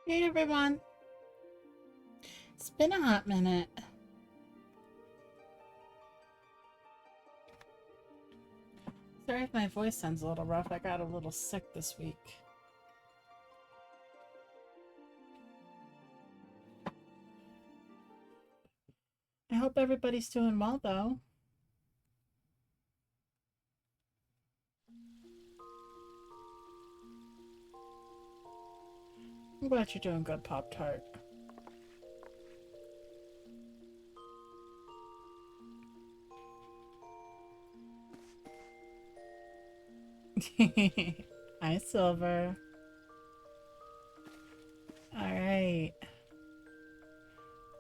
Hey everyone, it's been a hot minute. Sorry if my voice sounds a little rough. I got a little sick this week. I hope everybody's doing well though. I'm glad you're doing good, Pop Tart. Hi, Silver. Alright.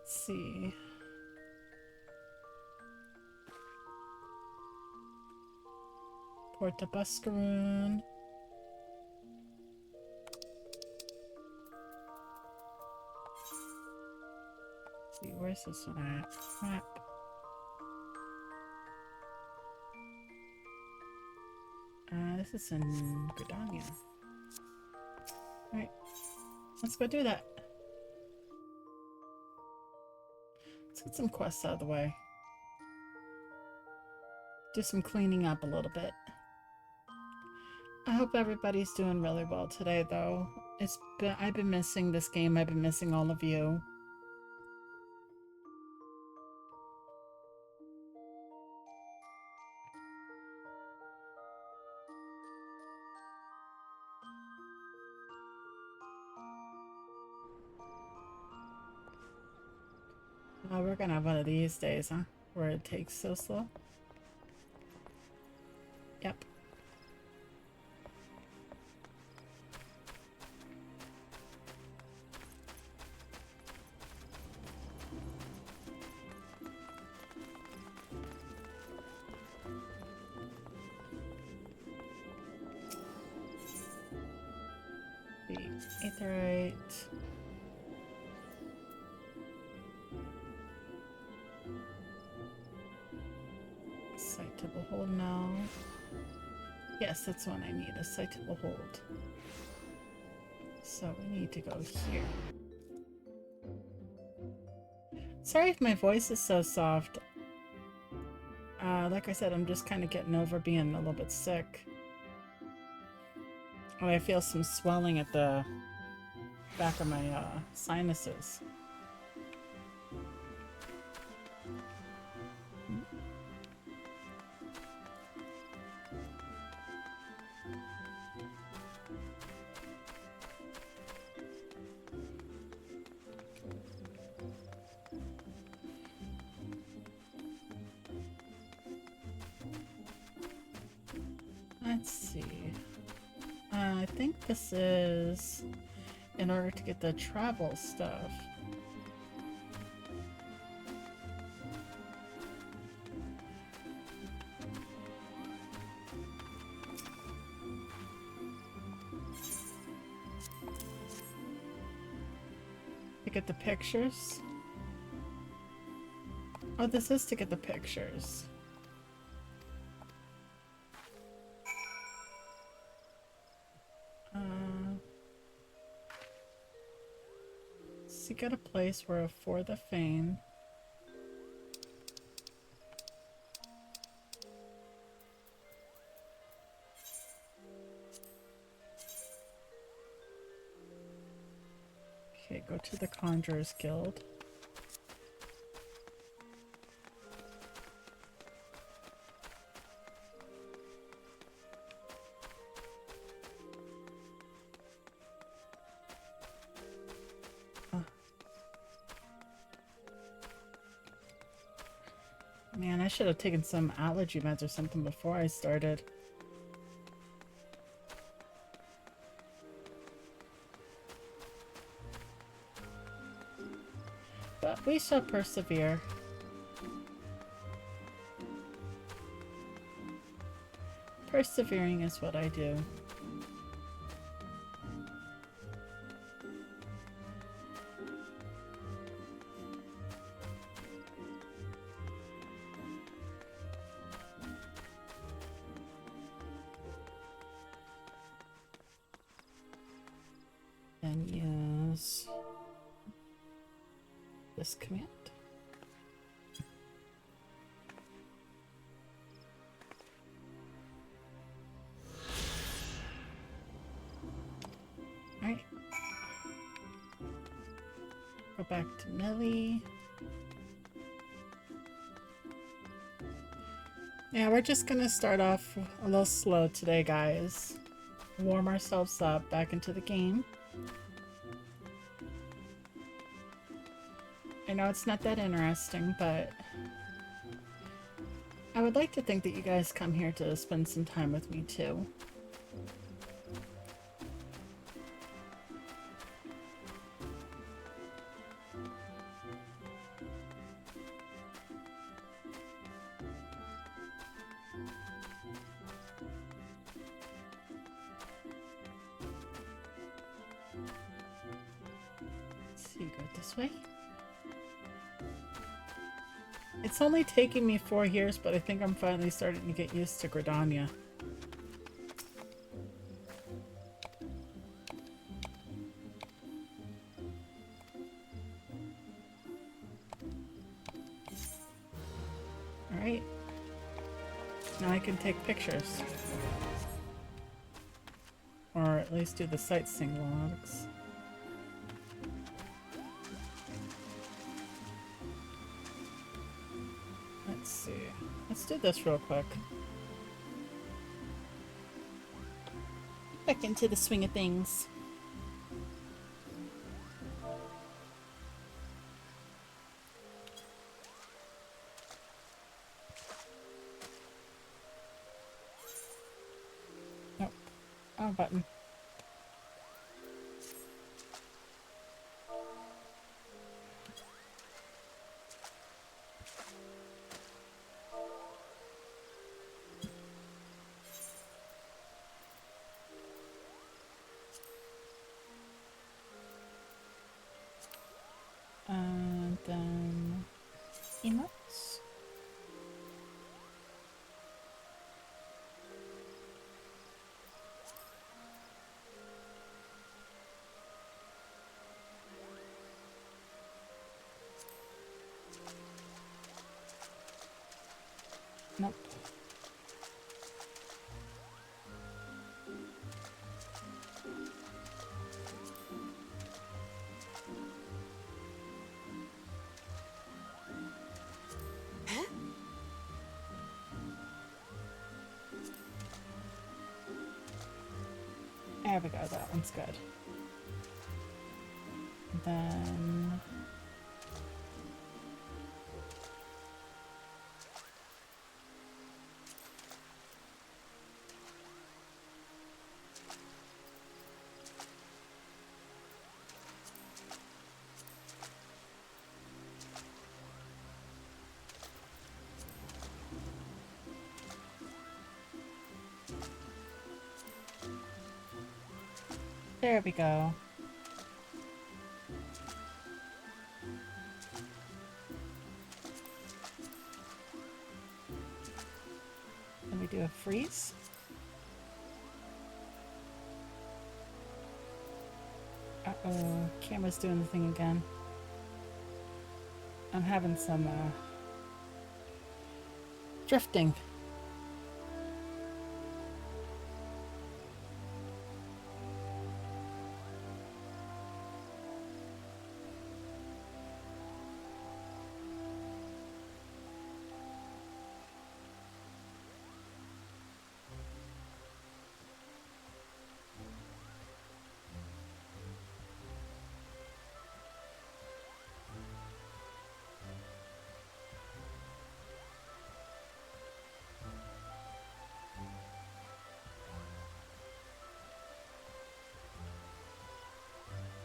Let's see. Porta Buscaroon. Let's see, where's this one at? Map. This is in Gridania. Alright. Let's go do that. Let's get some quests out of the way. Do some cleaning up a little bit. I hope everybody's doing really well today though. I've been missing this game. I've been missing all of you. Oh, we're gonna have one of these days, huh? Where it takes so slow. Yep. The aetherite. Site to behold now. Yes, that's one I need, a site to behold. So we need to go here. Sorry if my voice is so soft. Like I said, I'm just kind of getting over being a little bit sick. Oh, I feel some swelling at the back of my sinuses. Let's see. I think this is in order to get the travel stuff. To get the pictures. Oh, this is to get the pictures. Seek out a place where for the fane. Okay, go to the Conjurer's Guild. Man, I should have taken some allergy meds or something before I started. But we shall persevere. Persevering is what I do. And use this command. Alright. Go back to Millie. Yeah, we're just gonna start off a little slow today, guys. Warm ourselves up back into the game. I know it's not that interesting, but I would like to think that you guys come here to spend some time with me too. Let's see, go this way. It's only taking me 4 years, but I think I'm finally starting to get used to Gridania. Alright. Now I can take pictures. Or at least do the sightseeing logs. Let's see. Let's do this real quick. Back into the swing of things. Nope. Oh, button. And then emotes. Nope. There we go, that one's good. Then... there we go. Let me do a freeze. Uh-oh, camera's doing the thing again. I'm having some, drifting.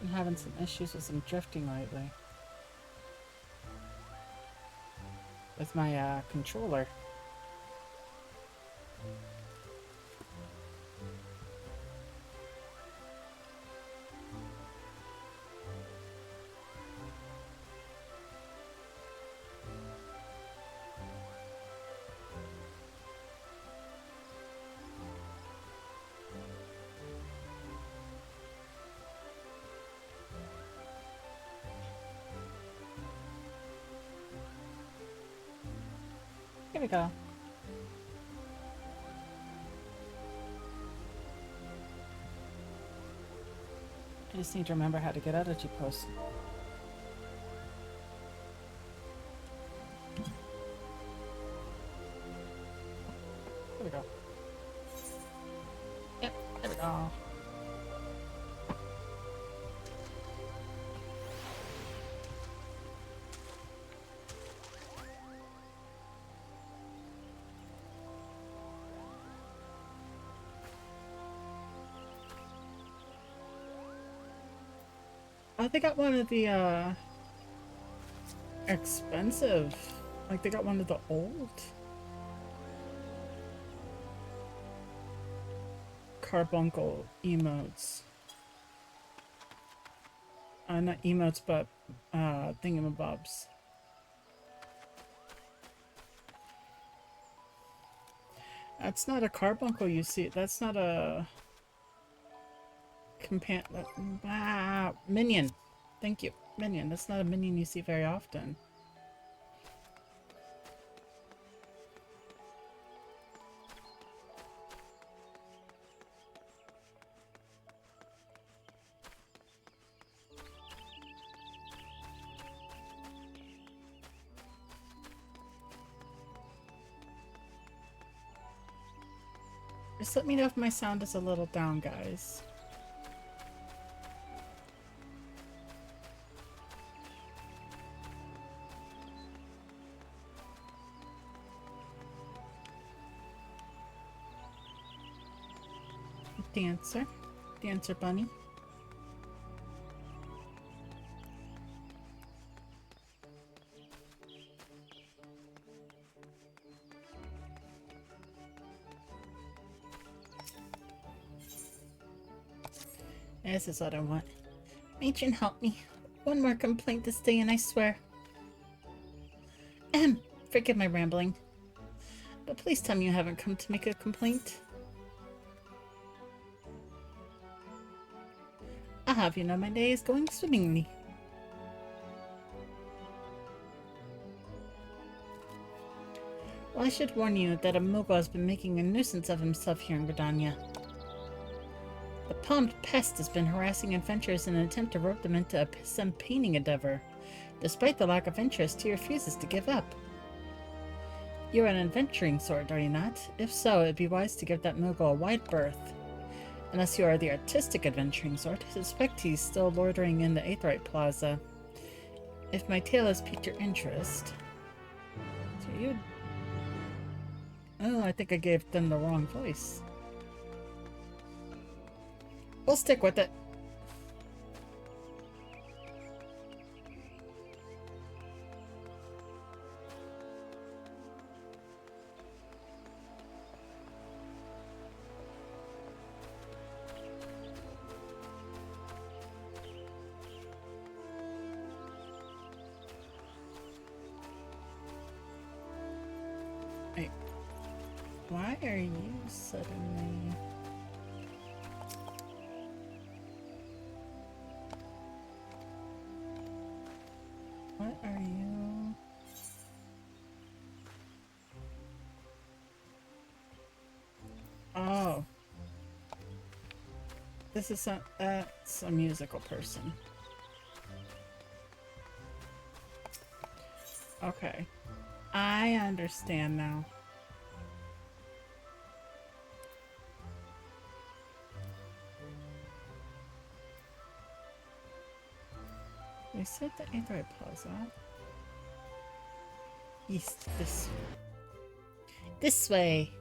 I'm having some issues with some drifting lately. With my, controller. we go. I just need to remember how to get out of G-Post. There we go. Yep, there we go. Oh, they got one of the, expensive. Like, they got one of the old carbuncle emotes. Not emotes, but, thingamabobs. That's not a carbuncle you see. That's not a... minion. Thank you. Minion. That's not a minion you see very often. Just let me know if my sound is a little down, guys. Dancer. Dancer bunny. This is what I want. Matron, help me. One more complaint this day and I swear. Forgive my rambling. But please tell me you haven't come to make a complaint. I'll have you know my day is going swimmingly. Well, I should warn you that a Moogle has been making a nuisance of himself here in Gridania. The palmed pest has been harassing adventurers in an attempt to rope them into some painting endeavor. Despite the lack of interest, he refuses to give up. You're an adventuring sort, are you not? If so, it'd be wise to give that Moogle a wide berth. Unless you are the artistic adventuring sort, I suspect he's still loitering in the Aetheryte Plaza. If my tale has piqued your interest... So you... Oh, I think I gave them the wrong voice. We'll stick with it. Wait. Why are you suddenly... What are you? Oh. This is that's a musical person. Okay. I understand now. They said the Aetheryte Plaza. East, this way. This way!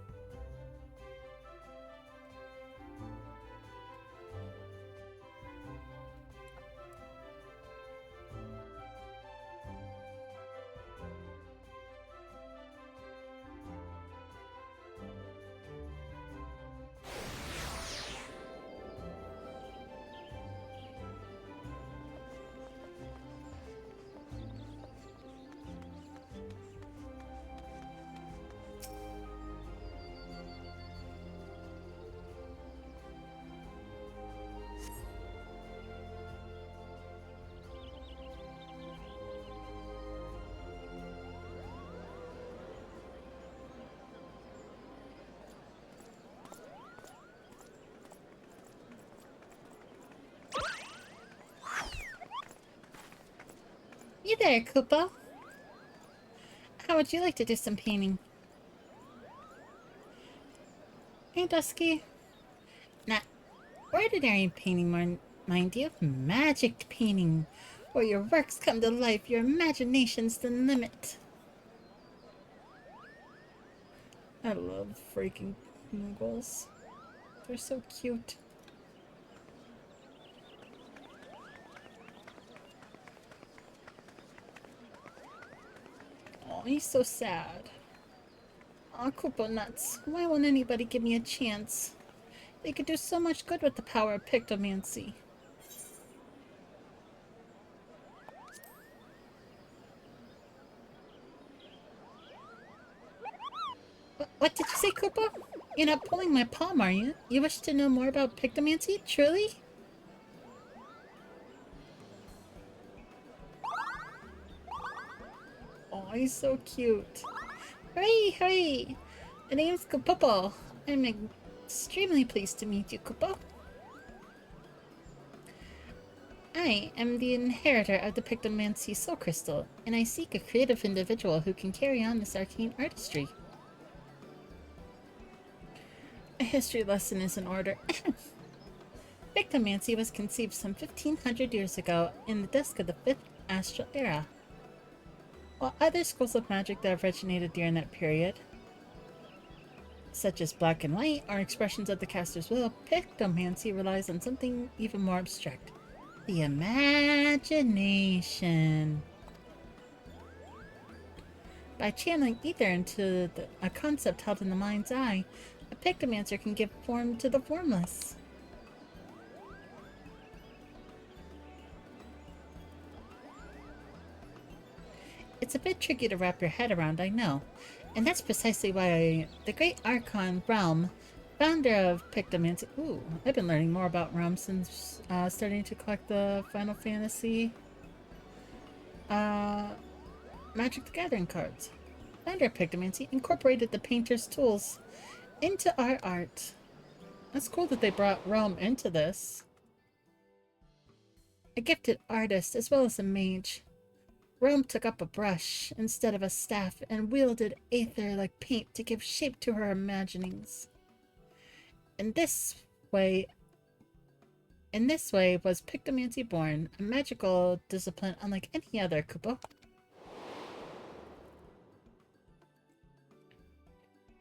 You there, Koopa? How would you like to do some painting? Hey, Dusky. Not ordinary painting, mind you. Magic painting. Where your works come to life, your imagination's the limit. I love freaking Moogles. They're so cute. Oh, he's so sad. Aw, Koopa nuts. Why won't anybody give me a chance? They could do so much good with the power of pictomancy. What did you say, Koopa? You're not pulling my palm, are you? You wish to know more about pictomancy, truly? Oh, he's so cute. Hooray, hooray! My name's Koopa. I'm extremely pleased to meet you, Koopa. I am the inheritor of the Pictomancy Soul Crystal, and I seek a creative individual who can carry on this arcane artistry. A history lesson is in order. Pictomancy was conceived some 1500 years ago in the dusk of the 5th Astral Era. While other schools of magic that originated during that period, such as black and white, are expressions of the caster's will, Pictomancy relies on something even more abstract. The imagination. By channeling ether into a concept held in the mind's eye, a Pictomancer can give form to the formless. It's a bit tricky to wrap your head around, I know. And that's precisely why the great Archon RELM, founder of Pictomancy... Ooh, I've been learning more about RELM since starting to collect the Final Fantasy Magic the Gathering cards. Founder of Pictomancy incorporated the painter's tools into our art. That's cool that they brought RELM into this. A gifted artist as well as a mage, RELM took up a brush instead of a staff and wielded aether like paint to give shape to her imaginings. In this way was Pictomancy born, a magical discipline unlike any other, Koopa.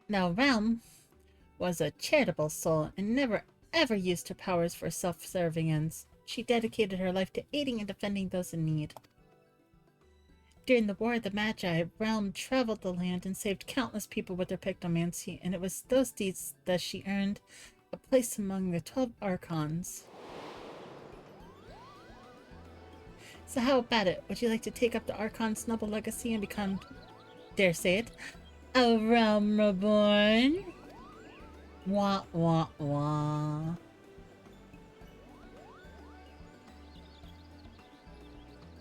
Now RELM was a charitable soul and never ever used her powers for self-serving ends. She dedicated her life to aiding and defending those in need. During the War of the Magi, RELM traveled the land and saved countless people with her pictomancy, and it was those deeds that she earned a place among the 12 Archons. So how about it? Would you like to take up the Archon's noble legacy and become, dare say it, a Realm Reborn? Wah wah wah.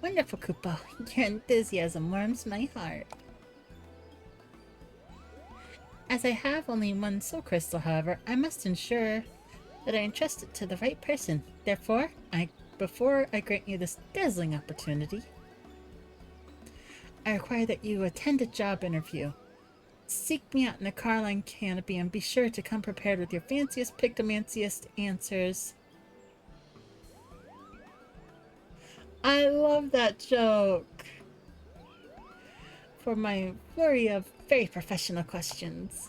Wonderful, Koopa. Your enthusiasm warms my heart. As I have only one soul crystal, however, I must ensure that I entrust it to the right person. Therefore, before I grant you this dazzling opportunity, I require that you attend a job interview. Seek me out in the Carline Canopy and be sure to come prepared with your fanciest pictomanciest answers. I love that joke! For my flurry of very professional questions.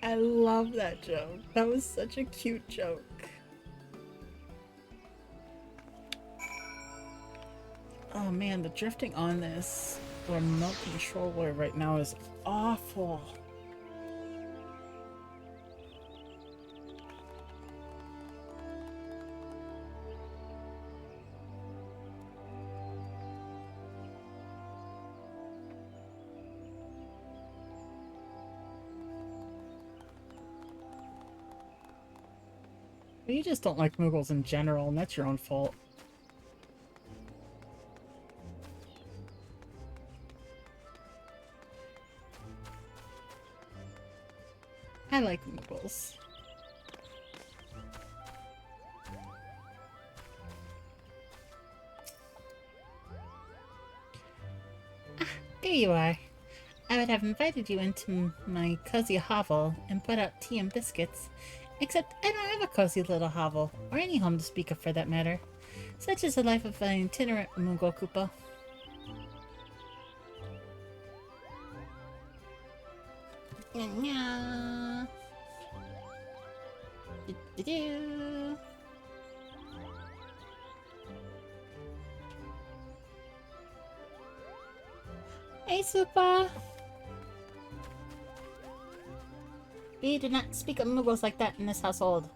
I love that joke. That was such a cute joke. Oh man, the drifting on this remote controller right now is awful. You just don't like Moogles in general, and that's your own fault. I like Moogles. Ah, there you are. I would have invited you into my cozy hovel and put out tea and biscuits, except I don't have a cozy little hovel, or any home to speak of for that matter. Such is the life of an itinerant Moogle Koopa. Nya. Do-do-do. Hey, Supa! We do not speak of Moogles like that in this household.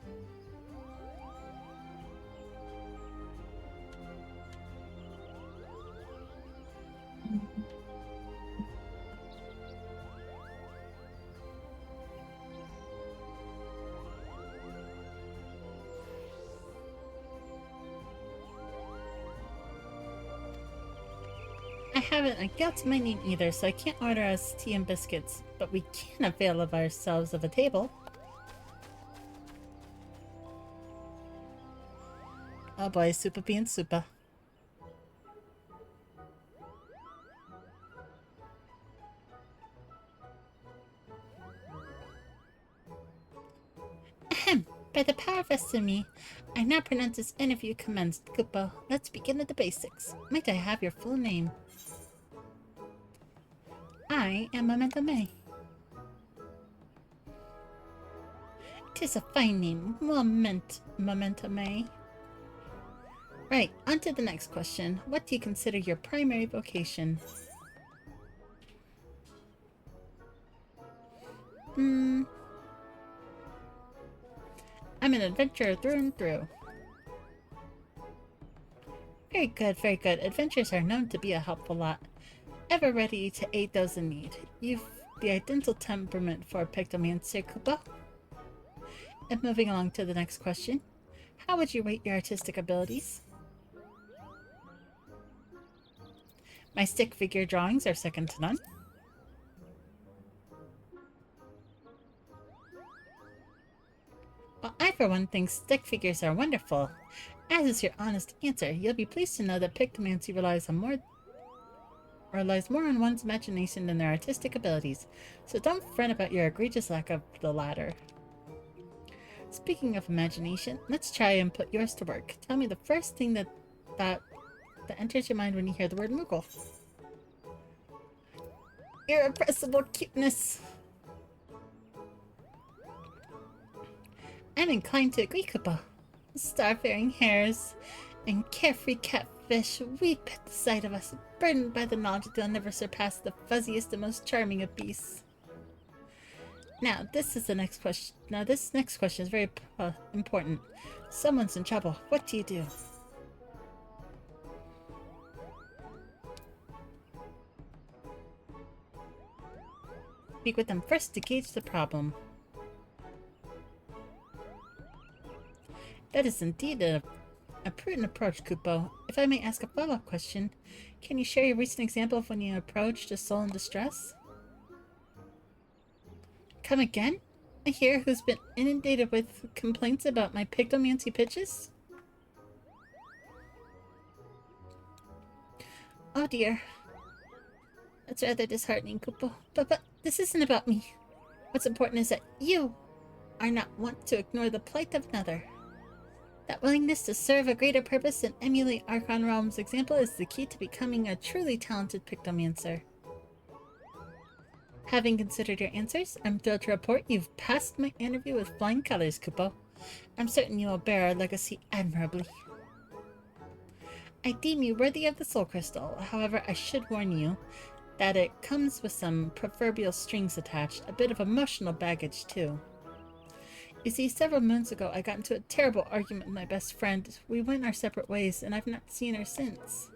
I haven't a gal to my name either, so I can't order us tea and biscuits, but we can avail of ourselves of a table. Oh boy, Supa being Supa. Ahem! By the power vested in me, I now pronounce this interview commenced. Koopa, let's begin at the basics. Might I have your full name? I am Memento May. 'Tis a fine name. Well meant, Memento May. Right, on to the next question. What do you consider your primary vocation? I'm an adventurer through and through. Very good, very good. Adventurers are known to be a helpful lot. Ever ready to aid those in need. You've the identical temperament for a Pictomancer, Koopa. And moving along to the next question. How would you rate your artistic abilities? My stick figure drawings are second to none. Well, I for one think stick figures are wonderful. As is your honest answer, you'll be pleased to know that Pictomancy relies more on one's imagination than their artistic abilities, so don't fret about your egregious lack of the latter. Speaking of imagination, let's try and put yours to work. Tell me the first thing that enters your mind when you hear the word Moogle. Irrepressible cuteness! I'm inclined to agree, Koopa. Star-faring hares and carefree catfish weep at the sight of us, burdened by the knowledge that they'll never surpass the fuzziest and most charming of beasts. Now, this next question is very important. Someone's in trouble. What do you do? Speak with them first to gauge the problem. That is indeed a prudent approach, Kupo. If I may ask a follow-up question, can you share your recent example of when you approached a soul in distress? Come again? A hero who's been inundated with complaints about my Pictomancy pitches? Oh dear. That's rather disheartening, Kupo. But this isn't about me. What's important is that you are not want to ignore the plight of another. That willingness to serve a greater purpose and emulate Archon Realm's example is the key to becoming a truly talented Pictomancer. Having considered your answers, I'm thrilled to report you've passed my interview with flying colors, Kupo. I'm certain you will bear our legacy admirably. I deem you worthy of the Soul Crystal. However, I should warn you that it comes with some proverbial strings attached, a bit of emotional baggage too. You see, several moons ago I got into a terrible argument with my best friend. We went our separate ways, and I've not seen her since.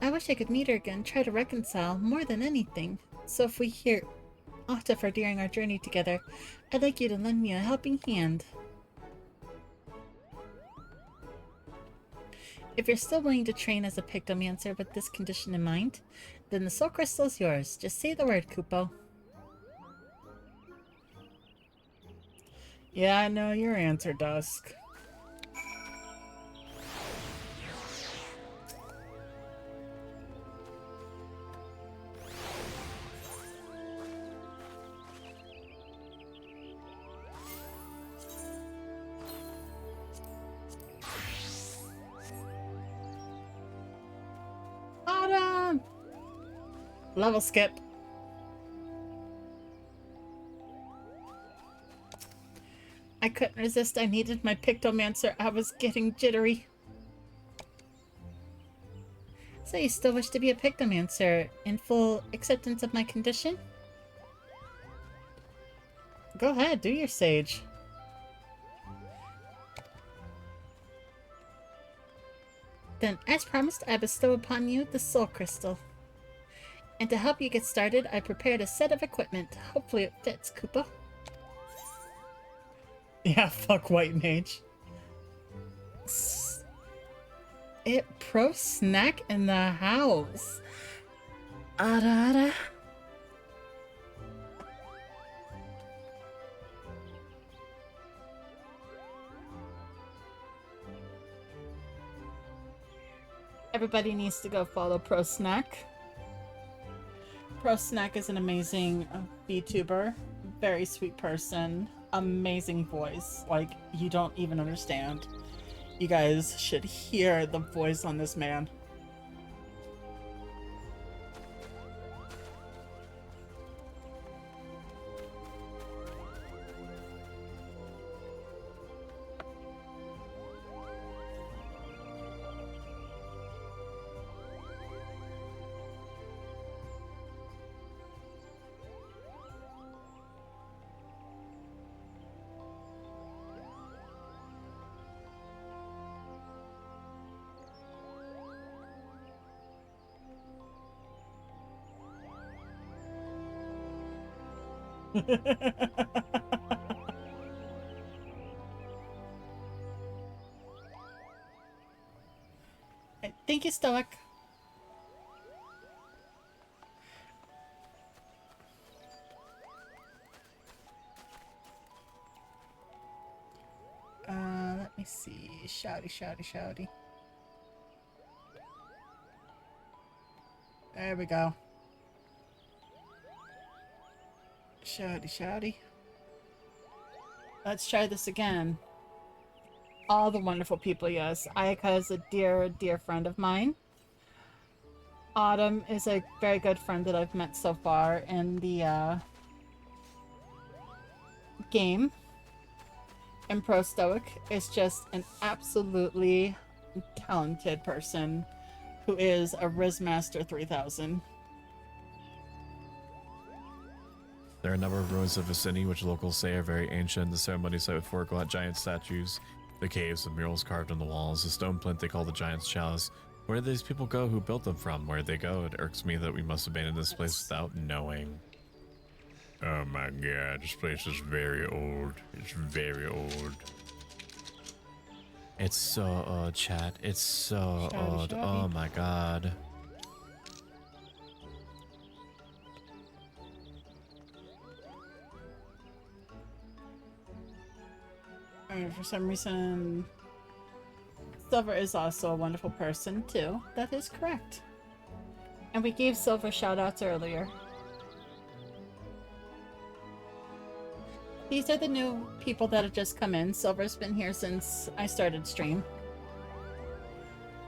I wish I could meet her again, try to reconcile, more than anything. So if we hear aught of her during our journey together, I'd like you to lend me a helping hand. If you're still willing to train as a Pictomancer with this condition in mind, then the Soul Crystal is yours. Just say the word, Kupo. Yeah, I know your answer, Dusk. Autumn! Level skip. I couldn't resist. I needed my Pictomancer. I was getting jittery. So you still wish to be a Pictomancer in full acceptance of my condition? Go ahead, do your sage. Then, as promised, I bestow upon you the Soul Crystal. And to help you get started, I prepared a set of equipment. Hopefully it fits, Koopa. Yeah, fuck White Mage. It pro snack in the house. Ara ara. Everybody needs to go follow Pro Snack. Pro Snack is an amazing VTuber. Very sweet person. Amazing voice. Like, you don't even understand. You guys should hear the voice on this man. Thank you, Stoic. Let me see. Shouty, shouty, shouty. There we go. Shouty, shouty. Let's try this again. All the wonderful people, yes. Ayaka is a dear, dear friend of mine. Autumn is a very good friend that I've met so far in the game. And Pro Stoic is just an absolutely talented person who is a Rizmaster 3000. There are a number of ruins of Vicini, which locals say are very ancient. The ceremony site with 4 giant statues, the caves with murals carved on the walls, the stone plinth they call the Giant's Chalice. Where did these people go? Who built them from? Where did they go? It irks me that we must abandon this place without knowing. Oh my god, this place is very old. It's very old. It's so old, chat. It's so old. Oh my god. For some reason, Silver is also a wonderful person, too. That is correct. And we gave Silver shoutouts earlier. These are the new people that have just come in. Silver's been here since I started stream.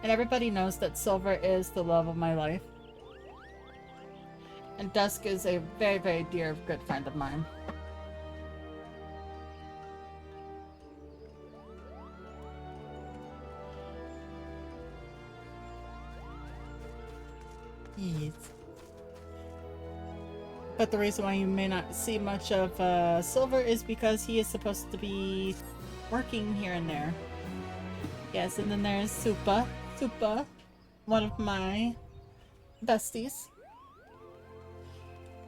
And everybody knows that Silver is the love of my life. And Dusk is a very, very dear, good friend of mine. Yes. But the reason why you may not see much of Silver is because he is supposed to be working here and there. Yes, and then there's Supa. Supa, one of my besties.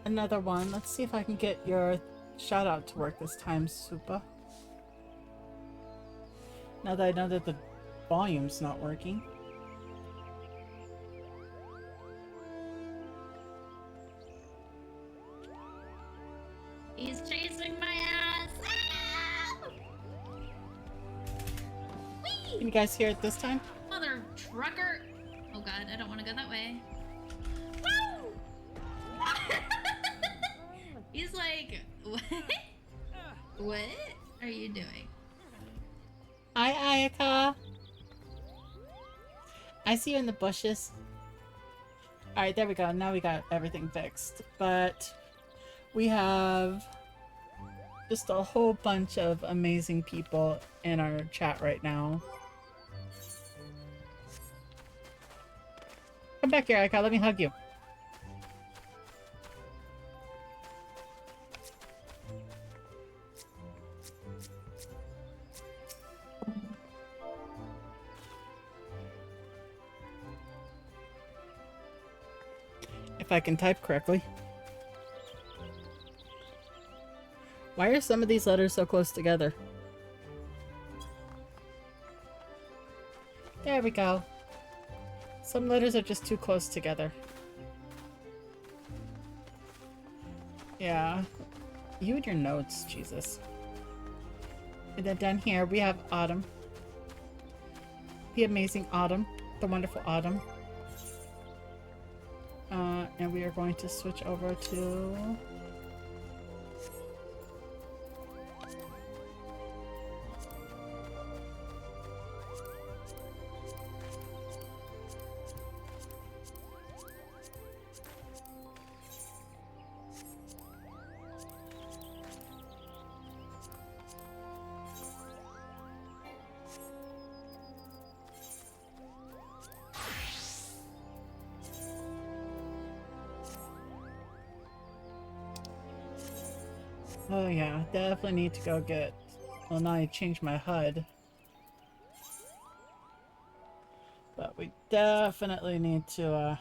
Another one. Let's see if I can get your shout out to work this time, Supa. Now that I know that the volume's not working. He's chasing my ass! Ah! Can you guys hear it this time? Mother trucker! Oh god, I don't want to go that way. Woo! He's like, what? What are you doing? Hi, Ayaka. I see you in the bushes. Alright, there we go. Now we got everything fixed. But we have just a whole bunch of amazing people in our chat right now. Come back here, Ayaka. Let me hug you. If I can type correctly. Why are some of these letters so close together? There we go. Some letters are just too close together. Yeah. You and your notes, Jesus. And then down here we have Autumn. The amazing Autumn. The wonderful Autumn. And we are going to switch over to... Oh yeah, definitely need to go get... Well, now I changed my HUD. But we definitely need to,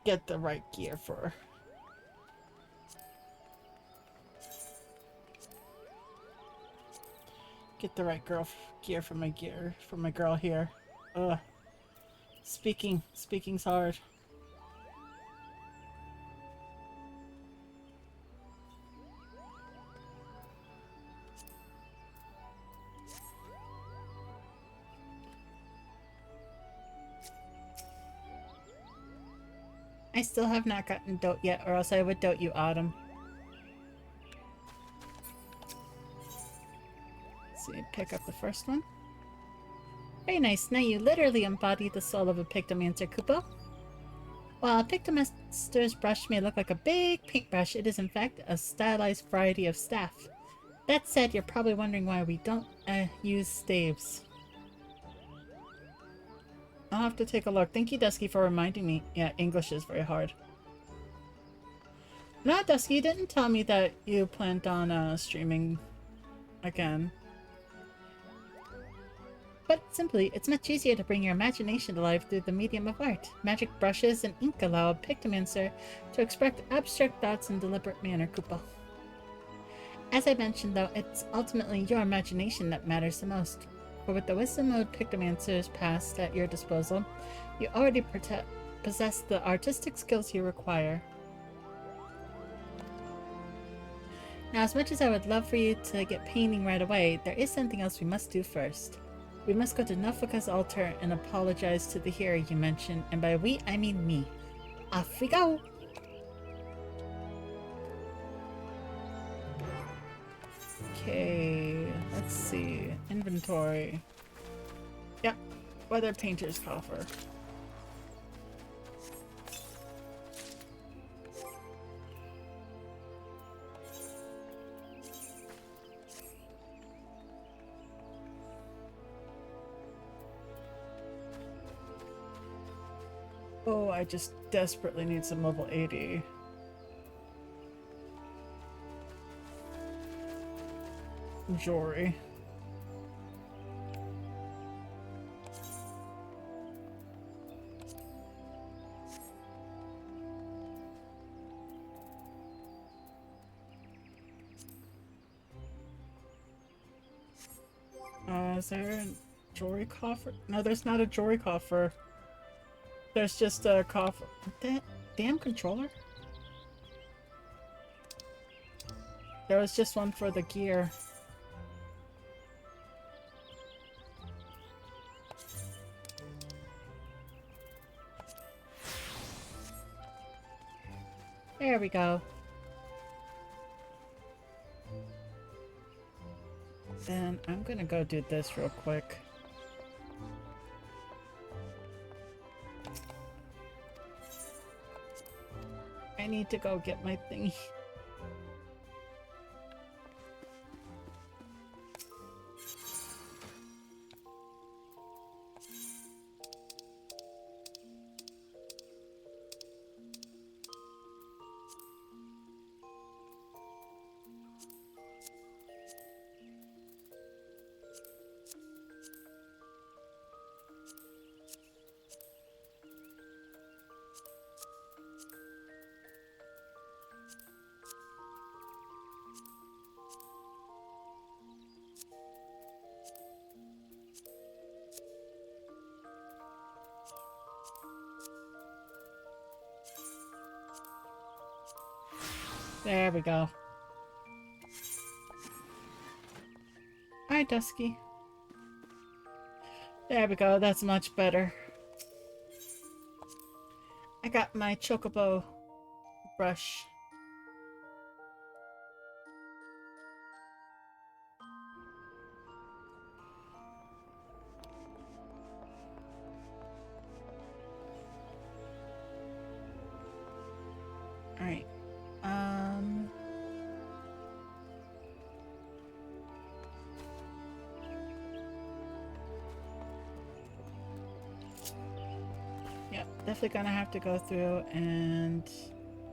get the right gear for... Get the right gear for my girl here. Ugh. Speaking's hard. I still have not gotten dote yet, or else I would dote you, Autumn. See, pick up the first one. Very nice. Now you literally embody the soul of a Pictomancer, Kupo. While a Pictomaster's brush may look like a big paintbrush, it is in fact a stylized variety of staff. That said, you're probably wondering why we don't use staves. I'll have to take a look. Thank you, Dusky, for reminding me. Yeah, English is very hard. No, Dusky, you didn't tell me that you planned on streaming again. But simply, it's much easier to bring your imagination to life through the medium of art. Magic brushes and ink allow a Pictomancer to express abstract thoughts in a deliberate manner, Kupo. As I mentioned, though, it's ultimately your imagination that matters the most. For with the wisdom of Pictomancer's past at your disposal, you already possess the artistic skills you require. Now, as much as I would love for you to get painting right away, there is something else we must do first. We must go to Nofaka's altar and apologize to the hero you mentioned, and by we, I mean me. Off we go! Okay, let's see. Inventory. Yep, Weather Painter's Coffer. Oh, I just desperately need some level 80. Jory. Is there a Jory coffer? No, there's not a Jory coffer. There's just a cough. That damn controller? There was just one for the gear. There we go. Then I'm gonna go do this real quick. I need to go get my thingy. There we go. Hi, Dusky. There we go, that's much better. I got my chocobo brush. Alright. Yep, definitely gonna have to go through and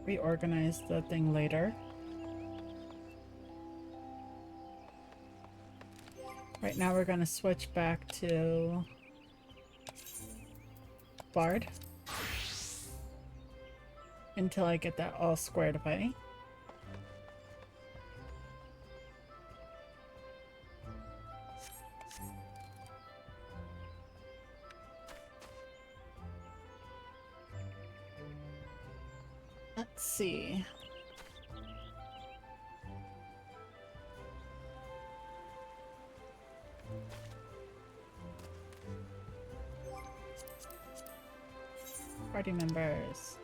reorganize the thing later. Right now we're gonna switch back to Bard until I get that all squared away. Let's see. Party members.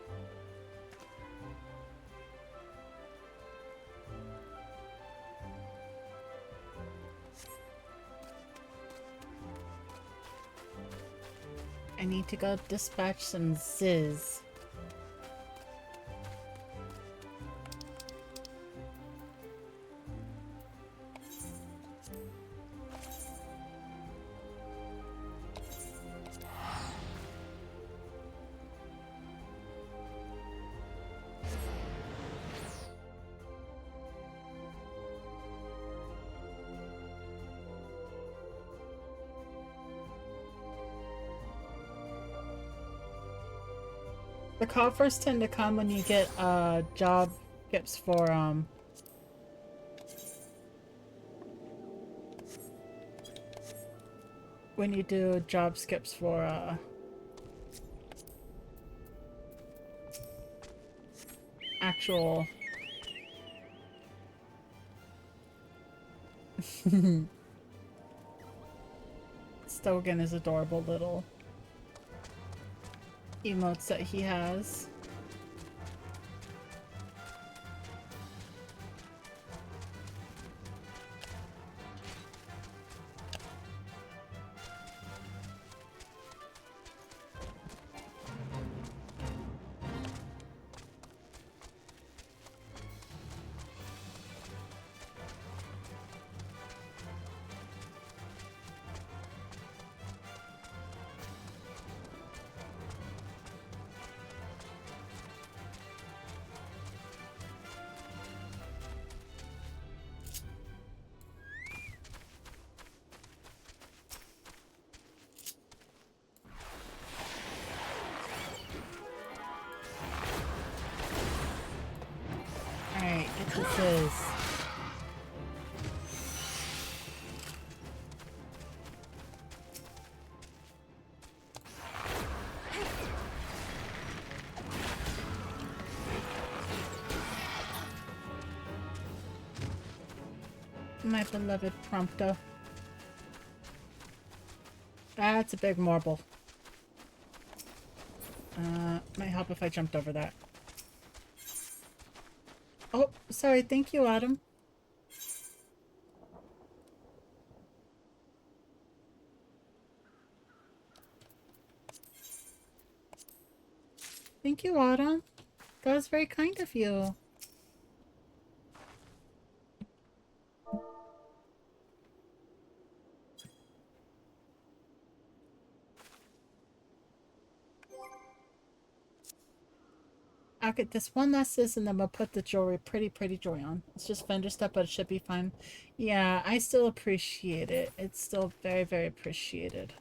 I need to go dispatch some Ziz. The coffers tend to come when you get job skips for when you do job skips for actual Stogan is adorable little emotes that he has. My beloved Prompto. That's a big marble. Might help if I jumped over that. Oh, sorry. Thank you, Autumn. Thank you, Autumn. That was very kind of you. I'll get this one last sis and then we'll put the jewelry, pretty jewelry on. It's just vendor stuff, but it should be fine. Yeah, I still appreciate it. It's still very appreciated.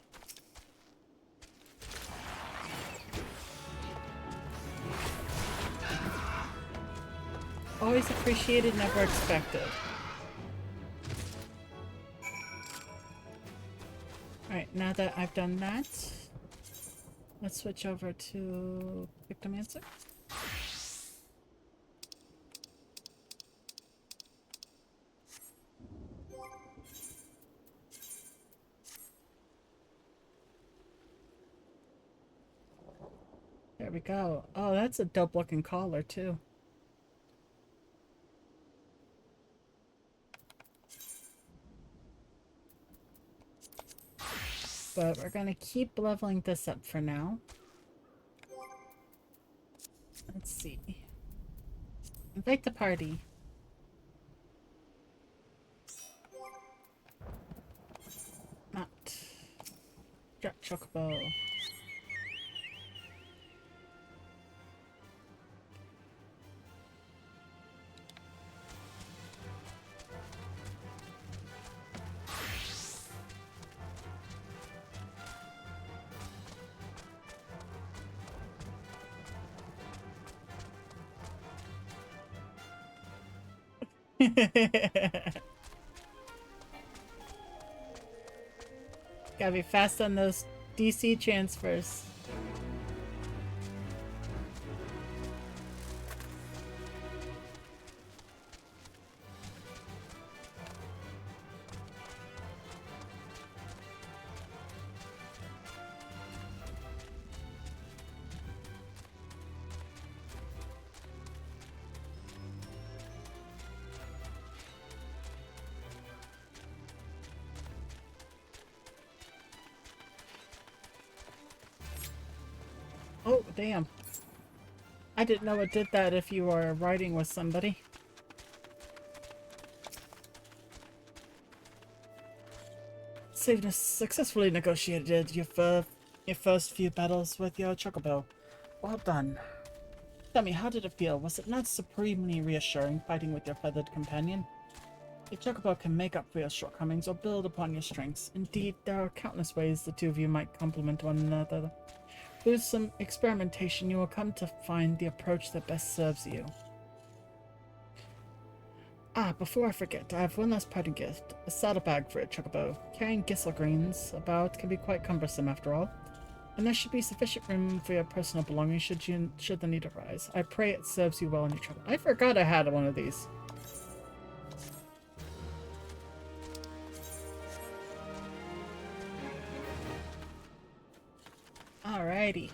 Always appreciated, never expected. Alright, now that I've done that, let's switch over to Victomancer. There we go. Oh, that's a dope looking collar too. But we're gonna keep leveling this up for now. Let's see. Invite the party. Not. Drop chocobo. Gotta be fast on those DC transfers. Oh, damn. I didn't know it did that if you were riding with somebody. Cygnus successfully negotiated your first few battles with your chocobo. Well done. Tell me, how did it feel? Was it not supremely reassuring fighting with your feathered companion? A chocobo can make up for your shortcomings or build upon your strengths. Indeed, there are countless ways the two of you might complement one another. Through some experimentation, you will come to find the approach that best serves you. Ah, before I forget, I have one last parting gift. A saddlebag for a chocobo. Carrying gisel greens about can be quite cumbersome after all. And there should be sufficient room for your personal belongings should the need arise. I pray it serves you well in your trouble. I forgot I had one of these. Alrighty.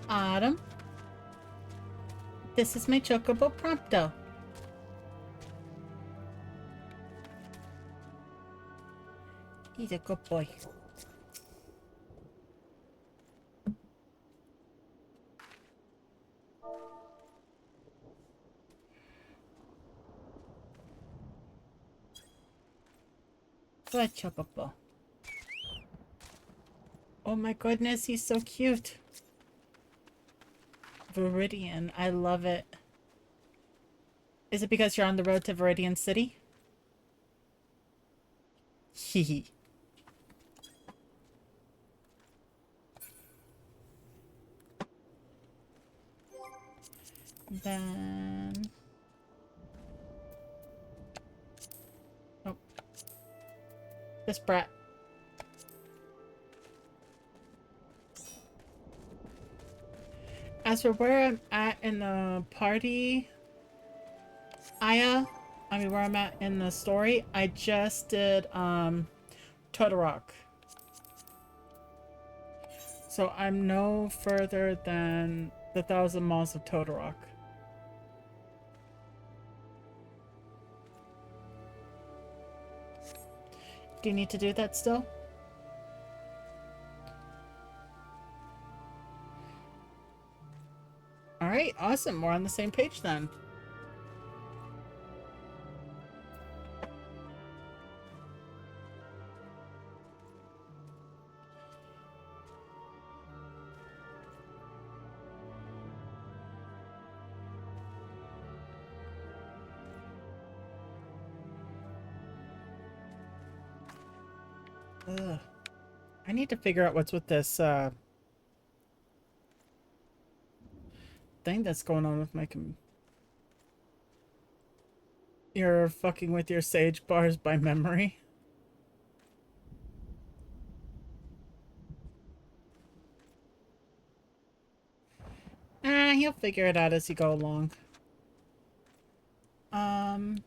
Autumn. This is my chocobo Prompto. He's a good boy. Good chocobo. Oh my goodness, he's so cute. Viridian, I love it. Is it because you're on the road to Viridian City? Hehe. Then... oh. This brat. As for where I'm at in the party, Aya, I mean, where I'm at in the story, I just did, Todorok. So I'm no further than the 1,000 Miles of Todorok. Do you need to do that still? Alright, awesome. We're on the same page then. Ugh. I need to figure out what's with this, thing that's going on with my You're fucking with your sage bars by memory. He'll figure it out as you go along. I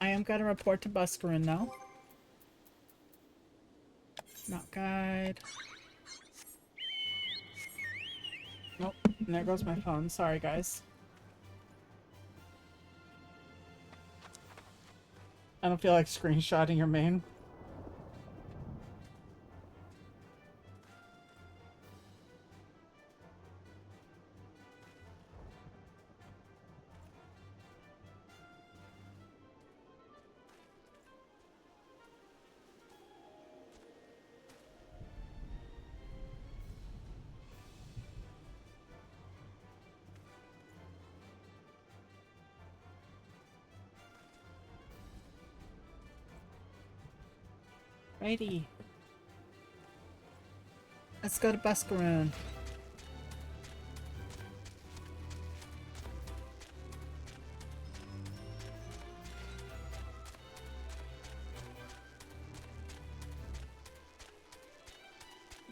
am gonna report to Buscarin now. Not guide. Nope, and there goes my phone. Sorry, guys. I don't feel like screenshotting your main. Righty. Let's go to Buscarin.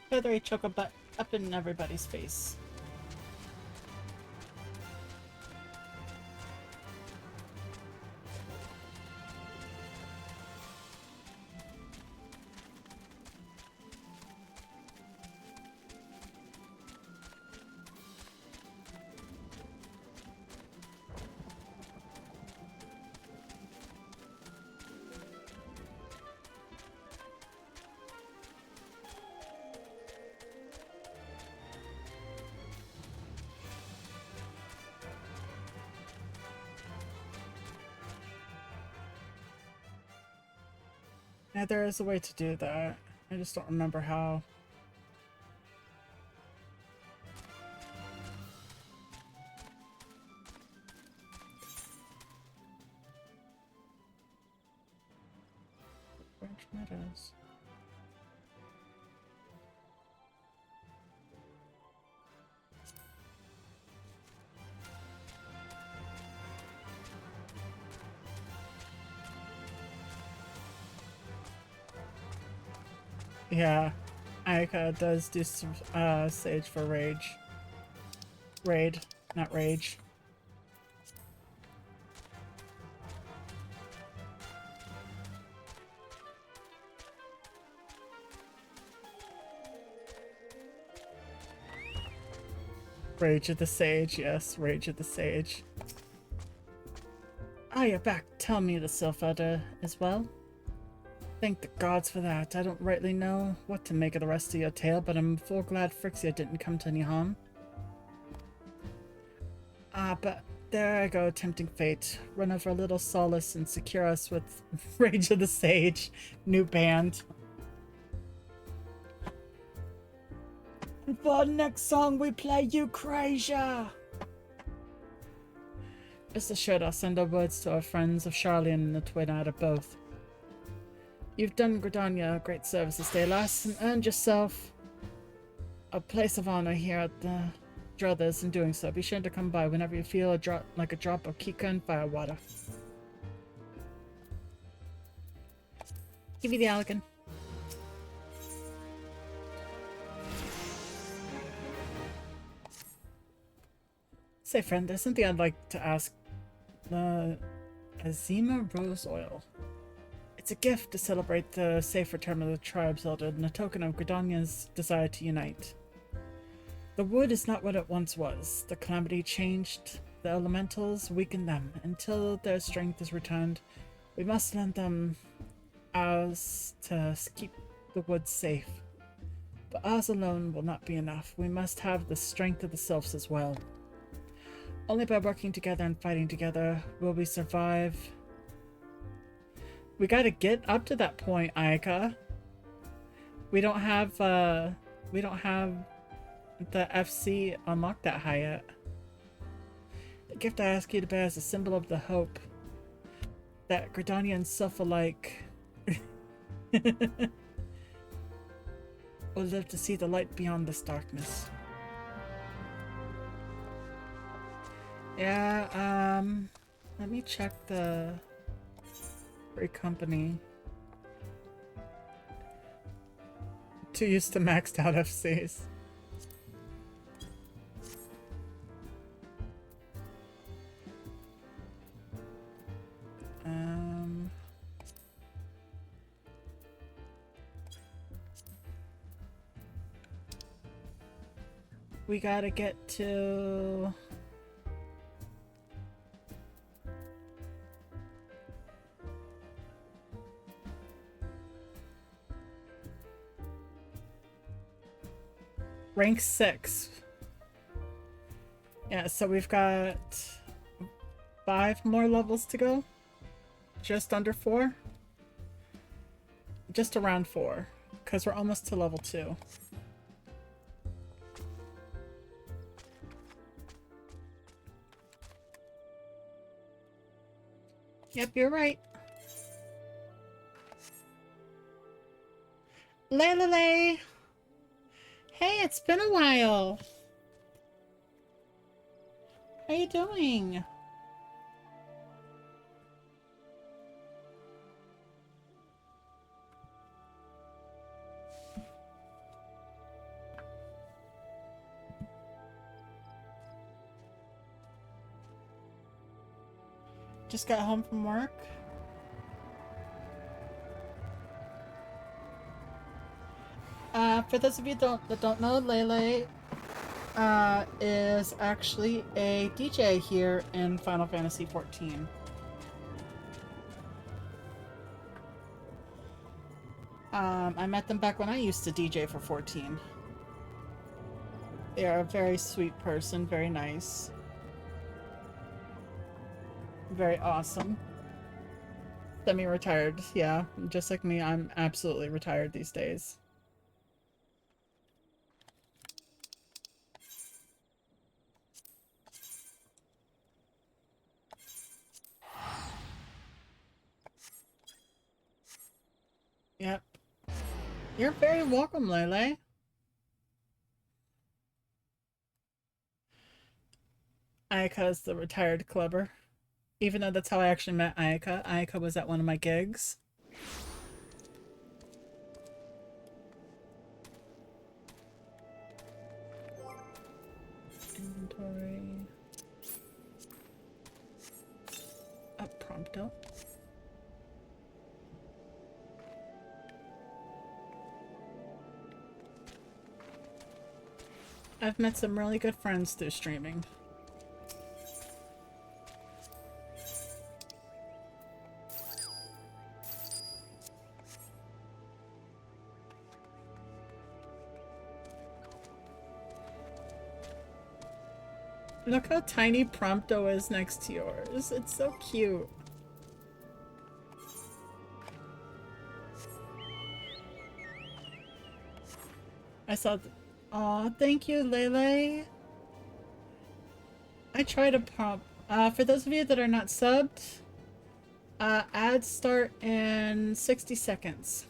Feathery chocobutt up in everybody's face. Yeah, there is a way to do that. I just don't remember how. Branch Meadows. Yeah, Ayaka does do some sage for rage. Raid, not rage. Rage of the Sage, yes, Rage of the Sage. Ah, you're back. Tell me the Sylph Elder as well. Thank the gods for that. I don't rightly know what to make of the rest of your tale, but I'm full glad Phrixia didn't come to any harm. Ah, but there I go, tempting fate. Run over a little solace and secure us with Rage of the Sage. New band. And for the next song we play Eucrasia! Rest assured I'll send our words to our friends of Charlian and the Twin out of both. You've done Gridania a great service this day, lass, and earned yourself a place of honor here at the Druthers in doing so. Be sure to come by whenever you feel a drop of Kika and firewater. Give you the Allegan. Say, friend, there's something I'd like to ask Azima Rose Oil. It's a gift to celebrate the safe return of the tribes elder and a token of Gridania's desire to unite. The wood is not what it once was. The calamity changed the elementals, weakened them. Until their strength is returned, we must lend them ours to keep the wood safe. But ours alone will not be enough. We must have the strength of the sylphs as well. Only by working together and fighting together will we survive. We gotta get up to that point, Ayaka. We don't have the FC unlocked that high yet. The gift I ask you to bear is a symbol of the hope that Gridania and Sylph alike will live to see the light beyond this darkness. Yeah, let me check the free company. Too used to maxed out FCs. We gotta get to... rank 6. Yeah, so we've got 5 more levels to go. Just under 4. Just around 4, because we're almost to level 2. Yep, you're right. Lay. Hey, it's been a while. How you doing? Just got home from work. For those of you that don't know, Lele is actually a DJ here in Final Fantasy XIV. I met them back when I used to DJ for 14. They are a very sweet person, very nice. Very awesome. Semi-retired, yeah. Just like me, I'm absolutely retired these days. Yep. You're very welcome, Lele. Ayaka is the retired clubber. Even though that's how I actually met Ayaka. Ayaka was at one of my gigs. Inventory. Up prompto. I've met some really good friends through streaming. Look how tiny Prompto is next to yours. It's so cute. I saw aw, thank you, Lele. I tried to prompt. For those of you that are not subbed, ads start in 60 seconds.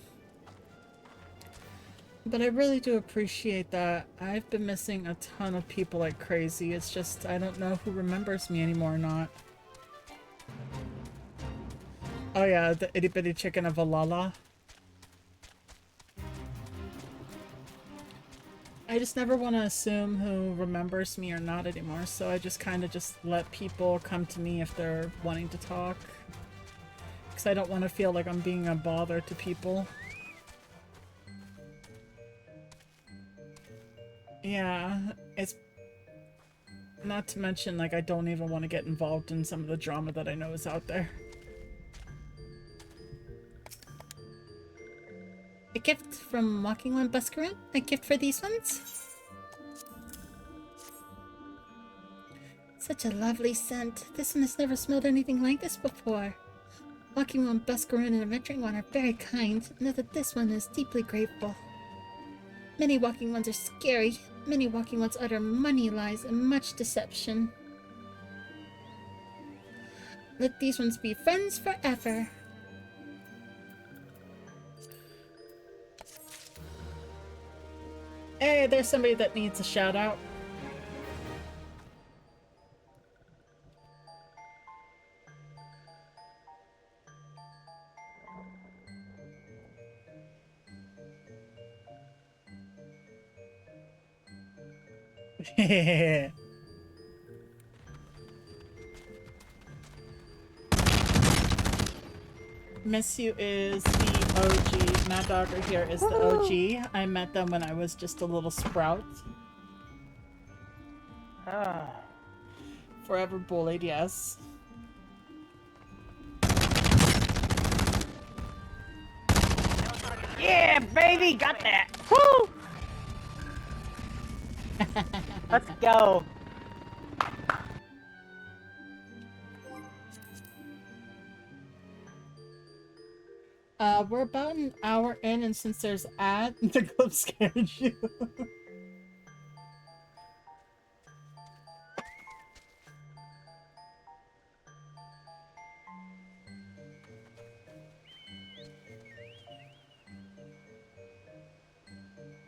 But I really do appreciate that. I've been missing a ton of people like crazy. It's just, I don't know who remembers me anymore or not. Oh yeah, the itty bitty chicken of Valhalla. I just never want to assume who remembers me or not anymore, so I just kind of just let people come to me if they're wanting to talk. because I don't want to feel like I'm being a bother to people. Yeah, it's... Not to mention, like, I don't even want to get involved in some of the drama that I know is out there. A gift from Walking One Buscaroo? A gift for these ones? Such a lovely scent. This one has never smelled anything like this before. Walking One Buscaroo and Adventuring One are very kind. Know that this one is deeply grateful. Many Walking Ones are scary. Many Walking Ones utter money lies and much deception. Let these ones be friends forever. Hey, there's somebody that needs a shout out. Miss You is the OG. Mad Dogger here is the OG. I met them when I was just a little sprout. Forever bullied, yes. Yeah, baby, got that. Woo! Let's go. We're about an hour in, and since there's ad, the clip scared you.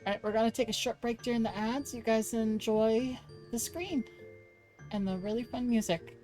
Alright, we're gonna take a short break during the ads. You guys enjoy the screen and the really fun music.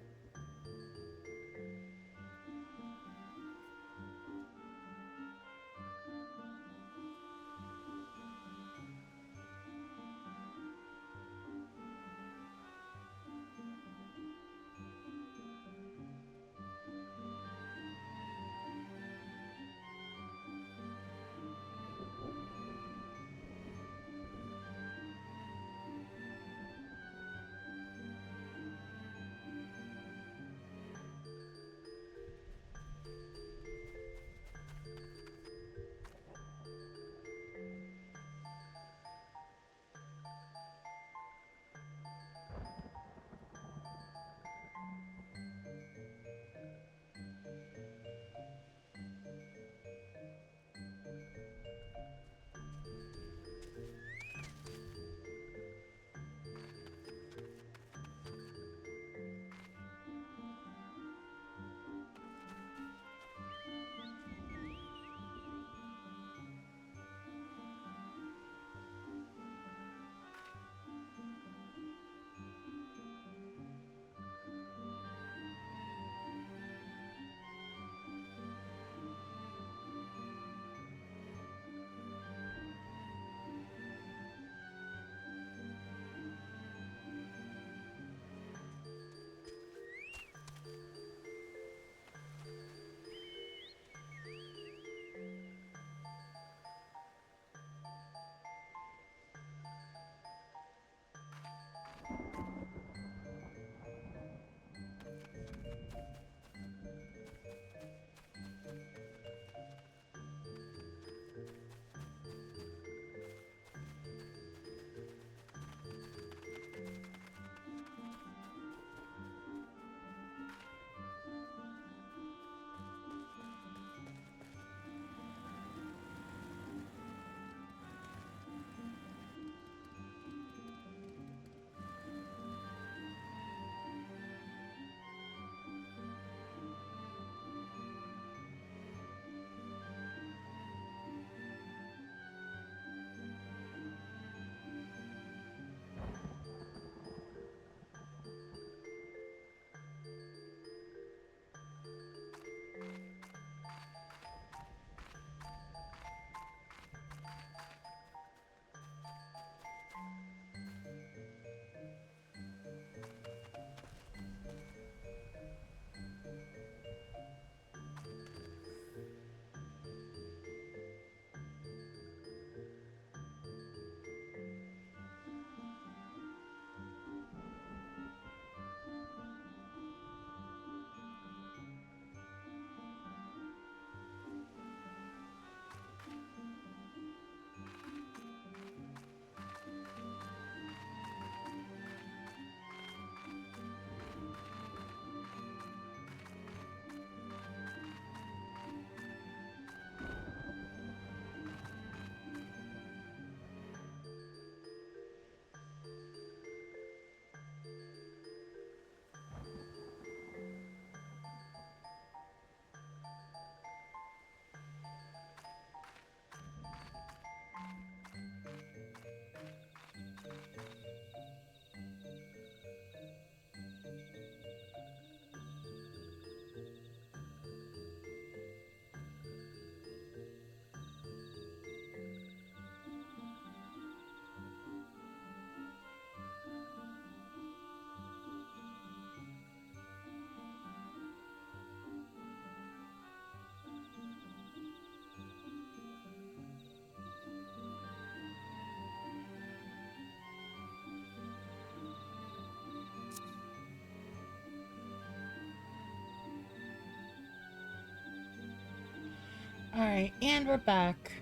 Alright, and we're back.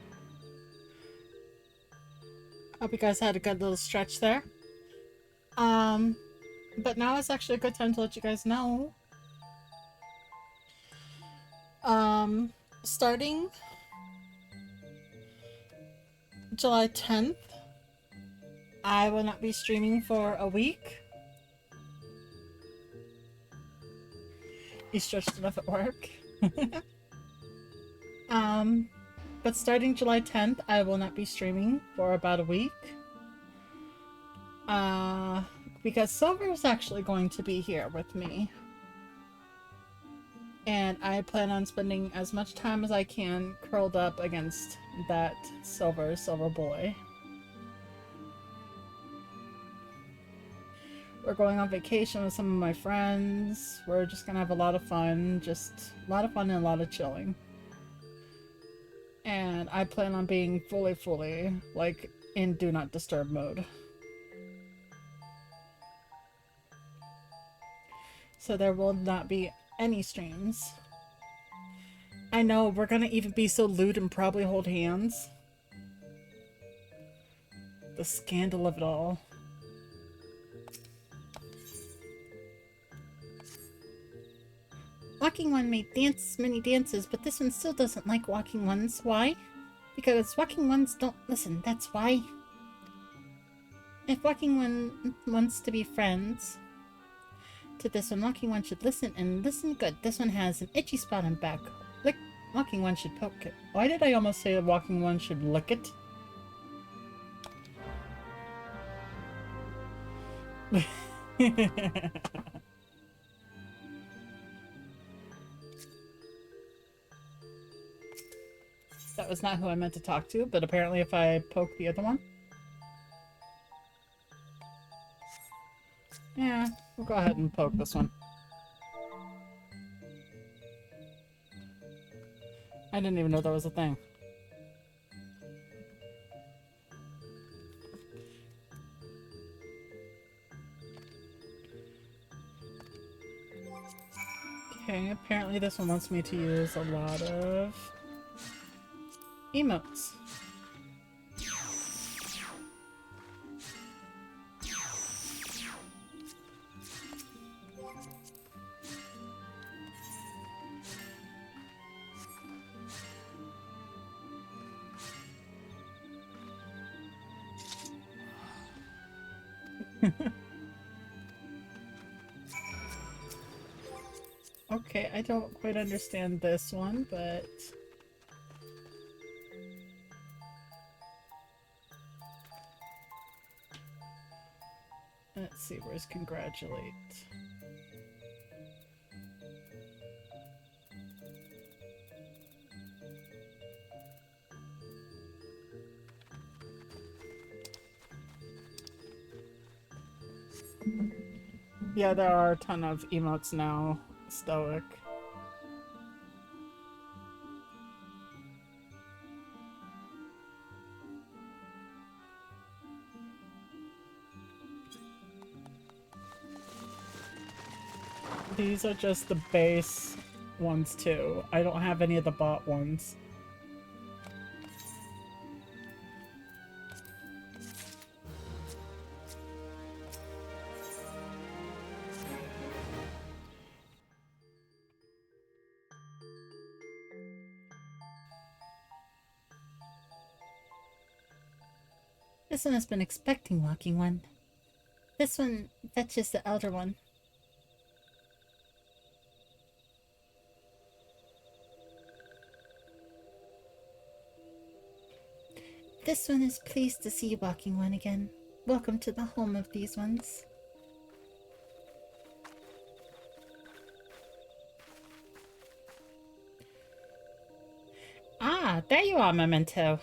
Hope you guys had a good little stretch there. But now is actually a good time to let you guys know. Starting July 10th, I will not be streaming for a week. You stretched enough at work. But starting July 10th, I will not be streaming for about a week. Because Silver is actually going to be here with me. And I plan on spending as much time as I can curled up against that silver boy. We're going on vacation with some of my friends. We're just gonna have a lot of fun. Just a lot of fun and a lot of chilling. And I plan on being fully, like, in Do Not Disturb mode. So there will not be any streams. I know, we're gonna even be so lewd and probably hold hands. The scandal of it all. Walking One may dance many dances, but this one still doesn't like Walking Ones. Why? Because Walking Ones don't listen, that's why. If Walking One wants to be friends to this one, Walking One should listen, and listen good. This one has an itchy spot on back. Lick. Walking One should poke it. Why did I almost say Walking One should lick it? That was not who I meant to talk to, but apparently if I poke the other one... Yeah, we'll go ahead and poke this one. I didn't even know that was a thing. Okay, apparently this one wants me to use a lot of emotes. Okay, I don't quite understand this one, but... Let's see, where's congratulate? Yeah, there are a ton of emotes now. Stoic. These are just the base ones too. I don't have any of the bot ones. This one has been expecting Walking One. This one fetches the elder one. This one is pleased to see you, Walking One, again. Welcome to the home of these ones. Ah, there you are, Memento.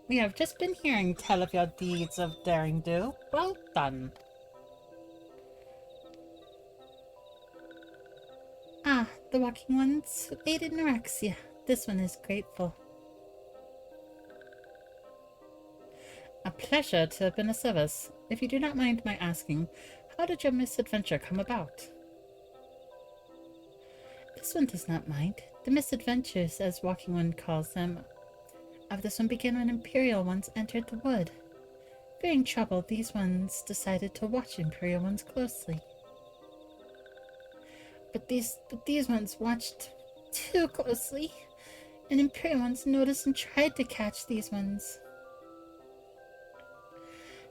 We have just been hearing tell of your deeds of daring do. Well done. Ah, the Walking Ones who aided Norexia. This one is grateful. A pleasure to have been of service. If you do not mind my asking, how did your misadventure come about? This one does not mind. The misadventures, as Walking One calls them, of this one began when Imperial ones entered the wood. Fearing trouble, these ones decided to watch Imperial ones closely. But these ones watched too closely, and Imperial ones noticed and tried to catch these ones.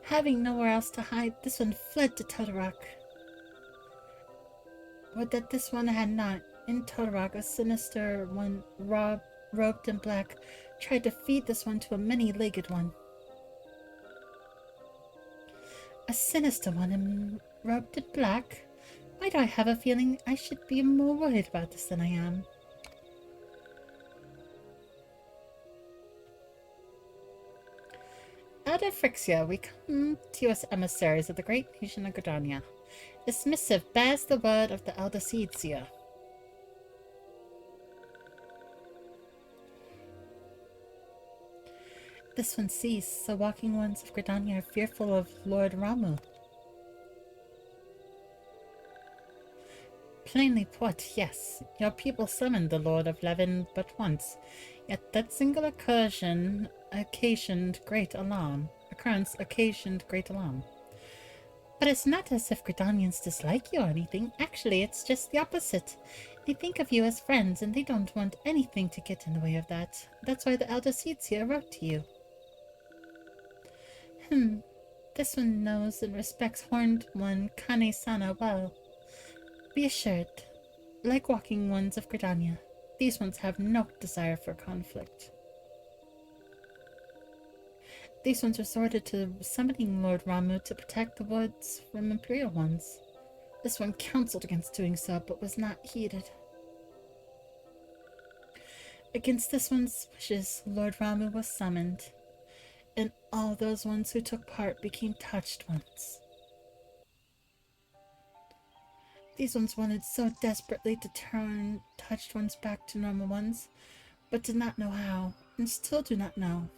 Having nowhere else to hide, this one fled to Todorok. But that this one had not. In Todorok, a sinister one, robed in black, tried to feed this one to a many-legged one. A sinister one robed in black? Why do I have a feeling I should be more worried about this than I am? Out of Phryxia, we come to you as emissaries of the great nation of Gridania. This missive bears the word of the elder Seedseer. This one sees, the walking ones of Gridania are fearful of Lord Ramu. Plainly put, yes, your people summoned the Lord of Levin but once, yet that single occurrence occasioned great alarm. But it's not as if Gridanians dislike you or anything. Actually, it's just the opposite. They think of you as friends, and they don't want anything to get in the way of that. That's why the Elder Seedseer wrote to you. This one knows and respects Horned One Kane-sana well. Be assured, like Walking Ones of Gridania, these ones have no desire for conflict. These ones resorted to summoning Lord Ramu to protect the woods from Imperial ones. This one counseled against doing so, but was not heeded. Against this one's wishes, Lord Ramu was summoned, and all those ones who took part became touched ones. These ones wanted so desperately to turn touched ones back to normal ones, but did not know how, and still do not know.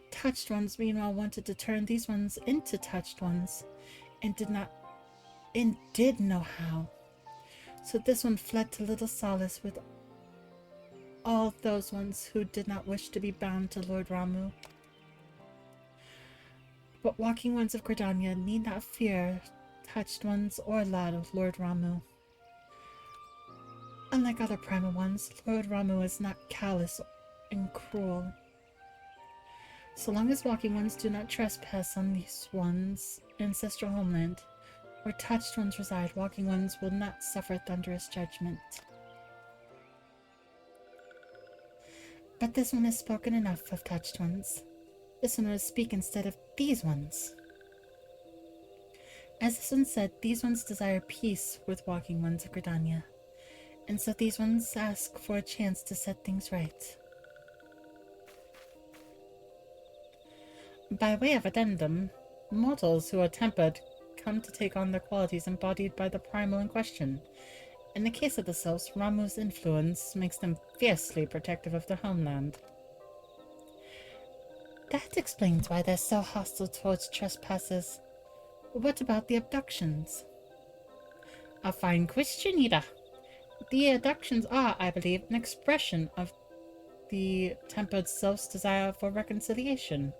Touched ones, meanwhile, wanted to turn these ones into touched ones, and did know how. So this one fled to Little Solace with all those ones who did not wish to be bound to Lord Ramu. But Walking Ones of Gridania need not fear touched ones or Lord Ramu. Unlike other primal ones, Lord Ramu is not callous and cruel. So long as Walking Ones do not trespass on these ones' ancestral homeland, where touched ones reside, Walking Ones will not suffer thunderous judgment. But this one has spoken enough of touched ones. This one will speak instead of these ones. As this one said, these ones desire peace with Walking Ones of Gridania, and so these ones ask for a chance to set things right. By way of addendum, mortals who are tempered come to take on the qualities embodied by the primal in question. In the case of the Sylphs, Ramu's influence makes them fiercely protective of their homeland. That explains why they're so hostile towards trespassers. What about the abductions? A fine question, Ida. The abductions are, I believe, an expression of the tempered Sylph's desire for reconciliation,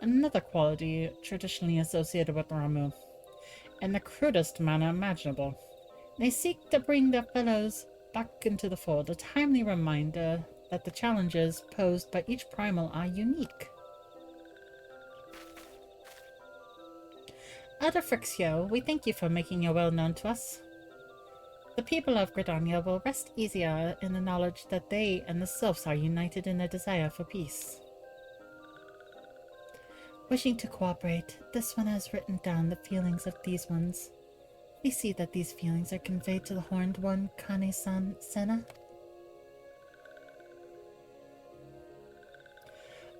another quality traditionally associated with Ramu, in the crudest manner imaginable. They seek to bring their fellows back into the fold, a timely reminder that the challenges posed by each primal are unique. Elder Phryxia, we thank you for making your will known to us. The people of Gridania will rest easier in the knowledge that they and the Sylphs are united in their desire for peace. Wishing to cooperate, this one has written down the feelings of these ones. We see that these feelings are conveyed to the Horned One, Kane-sana.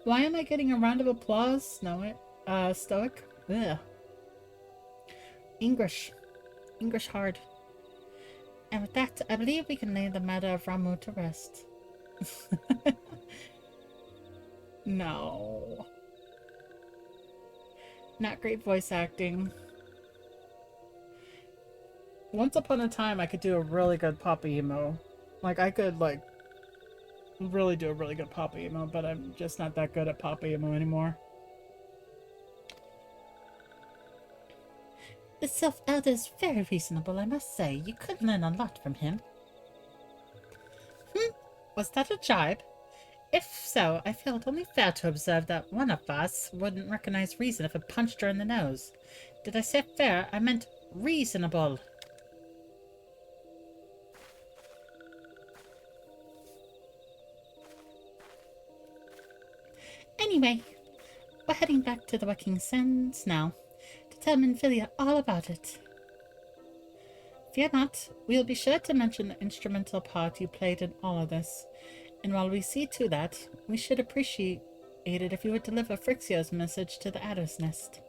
Why am I getting a round of applause, Stoic? Ugh. English hard. And with that, I believe we can lay the matter of Ramu to rest. No. Not great voice acting. Once upon a time, I could do a really good Papa emo. Like, I could, like, really do a really good Papa emo, but I'm just not that good at Papa emo anymore. The Sylph Elder is very reasonable, I must say. You could learn a lot from him. Was that a jibe? If so, I feel it only fair to observe that one of us wouldn't recognize reason if it punched her in the nose. Did I say fair? I meant reasonable. Anyway, we're heading back to the Working Sands now to tell Minfilia all about it. Fear not, we'll be sure to mention the instrumental part you played in all of this. And while we see to that, we should appreciate it if you would deliver Frixio's message to the Adder's Nest.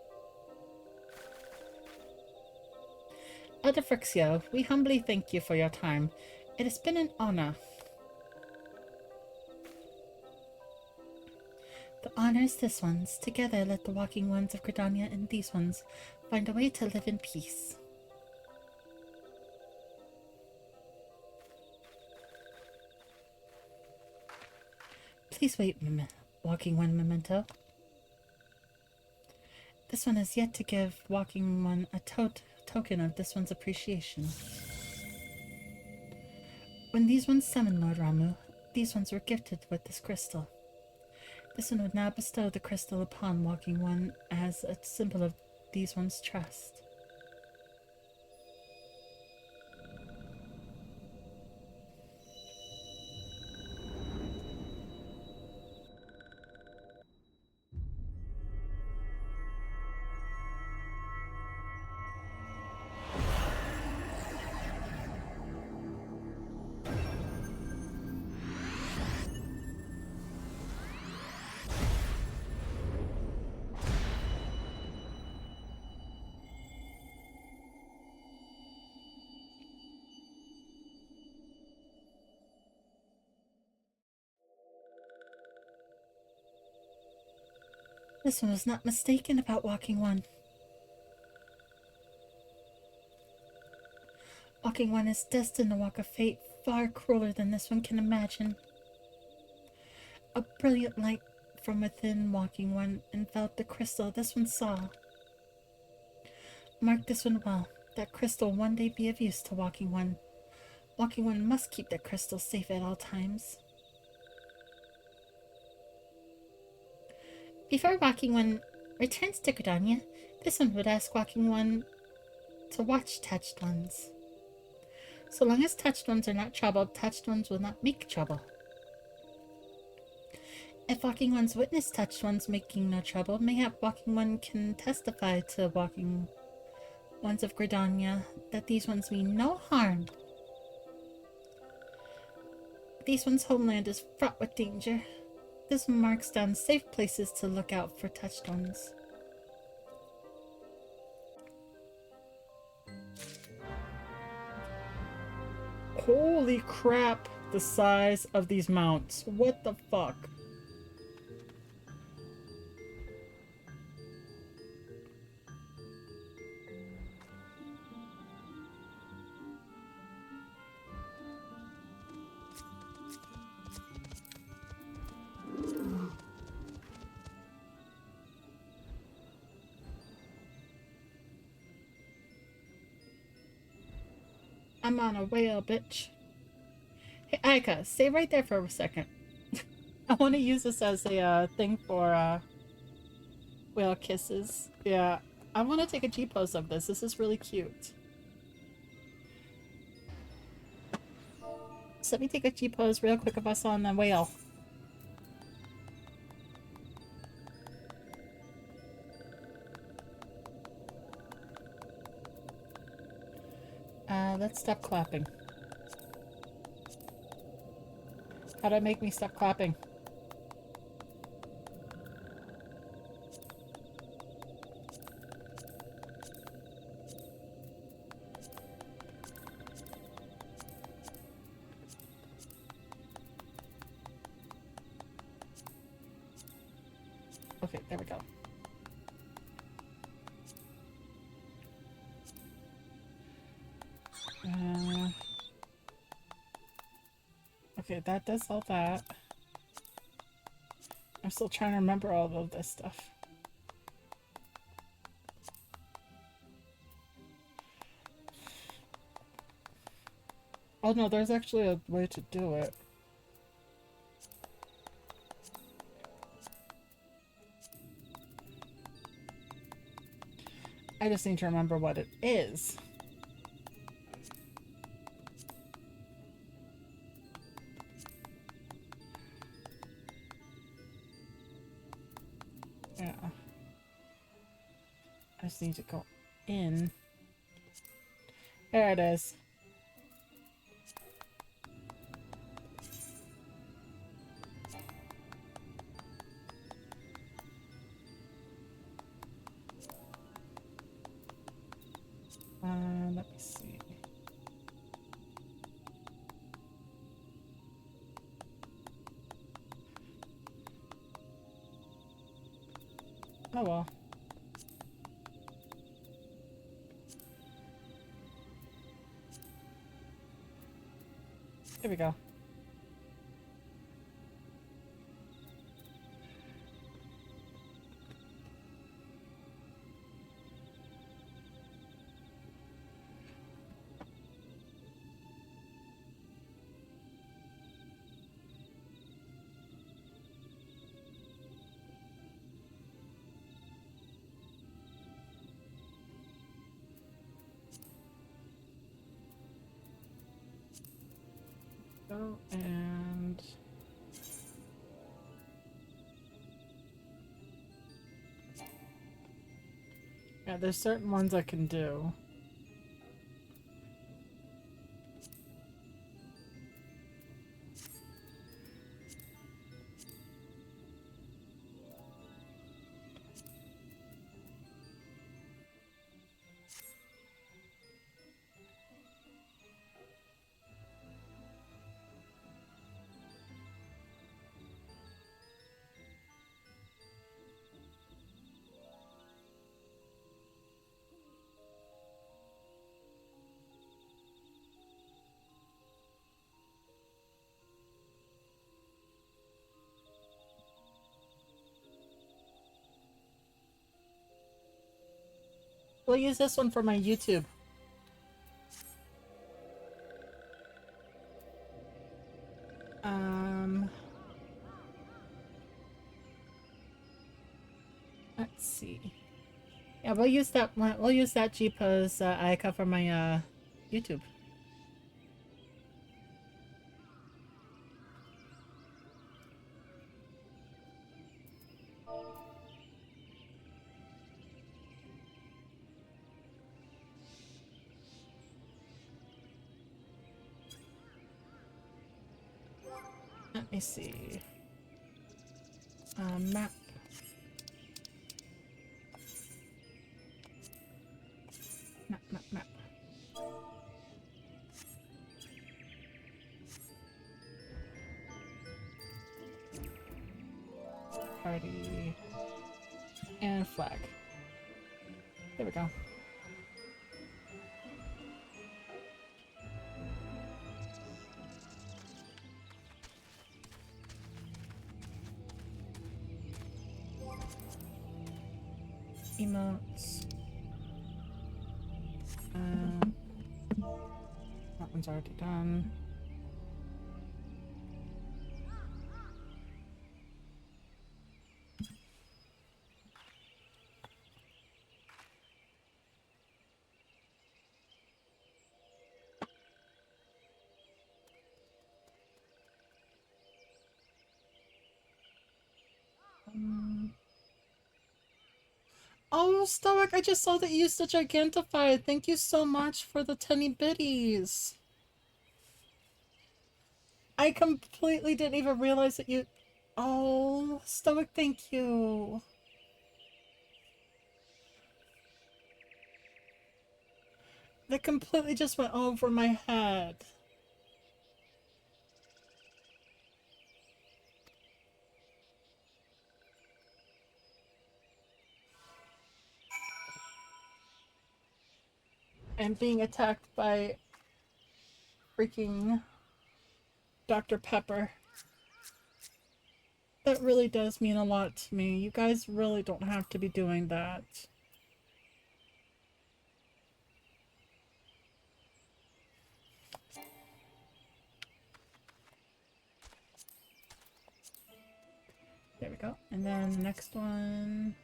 Elder Frixio, we humbly thank you for your time. It has been an honor. The honor is this one's. Together let the walking ones of Gridania and these ones find a way to live in peace. Please wait, Walking One Memento. This one has yet to give Walking One a token of this one's appreciation. When these ones summoned Lord Ramu, these ones were gifted with this crystal. This one would now bestow the crystal upon Walking One as a symbol of these ones' trust. This one was not mistaken about Walking One. Walking One is destined to walk a fate far crueler than this one can imagine. A brilliant light from within Walking One enveloped the crystal this one saw. Mark this one well. That crystal one day be of use to Walking One. Walking One must keep that crystal safe at all times. Before Walking One returns to Gridania, this one would ask Walking One to watch Touched Ones. So long as Touched Ones are not troubled, Touched Ones will not make trouble. If Walking Ones witness Touched Ones making no trouble, mayhap Walking One can testify to Walking Ones of Gridania that these ones mean no harm. These ones' homeland is fraught with danger. This marks down safe places to look out for Touched Ones. Holy crap, the size of these mounts. What the fuck? I'm on a whale, bitch. Hey, Aika, stay right there for a second. I want to use this as a thing for whale kisses. Yeah, I want to take a G-pose of this. This is really cute. So let me take a G-pose real quick of us on the whale. Let's stop clapping. How do I make me stop clapping? Okay, there we go. Okay, that does all that. I'm still trying to remember all of this stuff. Oh no, there's actually a way to do it. I just need to remember what it is. Yeah. I just need to go in. There it is. Let me see. Oh well. Here we go. Go and yeah, there's certain ones I can do. We'll use this one for my YouTube. Let's see. Yeah, we'll use that one. We'll use that Jeep's icon for my YouTube. Let me see. Map. Map. Party. And flag. There we go. Emotes. That one's already done. Oh, Stoic, I just saw that you used to Gigantify. Thank you so much for the 10 biddies. I completely didn't even realize that you... Oh, Stoic, thank you. That completely just went over my head. And being attacked by freaking Dr. Pepper. That really does mean a lot to me. You guys really don't have to be doing that. There we go. And then the next one.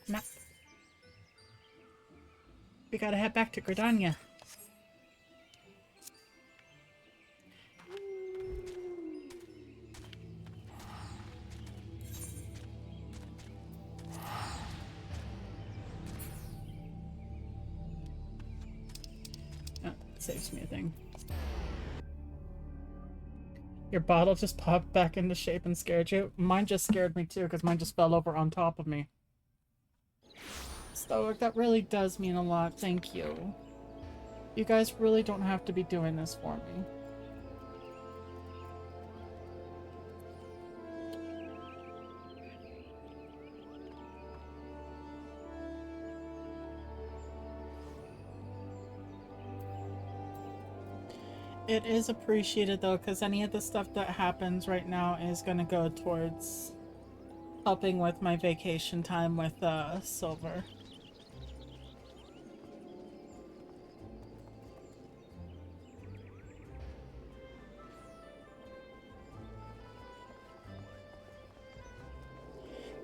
Map. We gotta head back to Gridania. Oh, it saves me a thing. Your bottle just popped back into shape and scared you? Mine just scared me too, because mine just fell over on top of me. So that really does mean a lot. Thank you. You guys really don't have to be doing this for me. It is appreciated though, because any of the stuff that happens right now is going to go towards helping with my vacation time with Silver.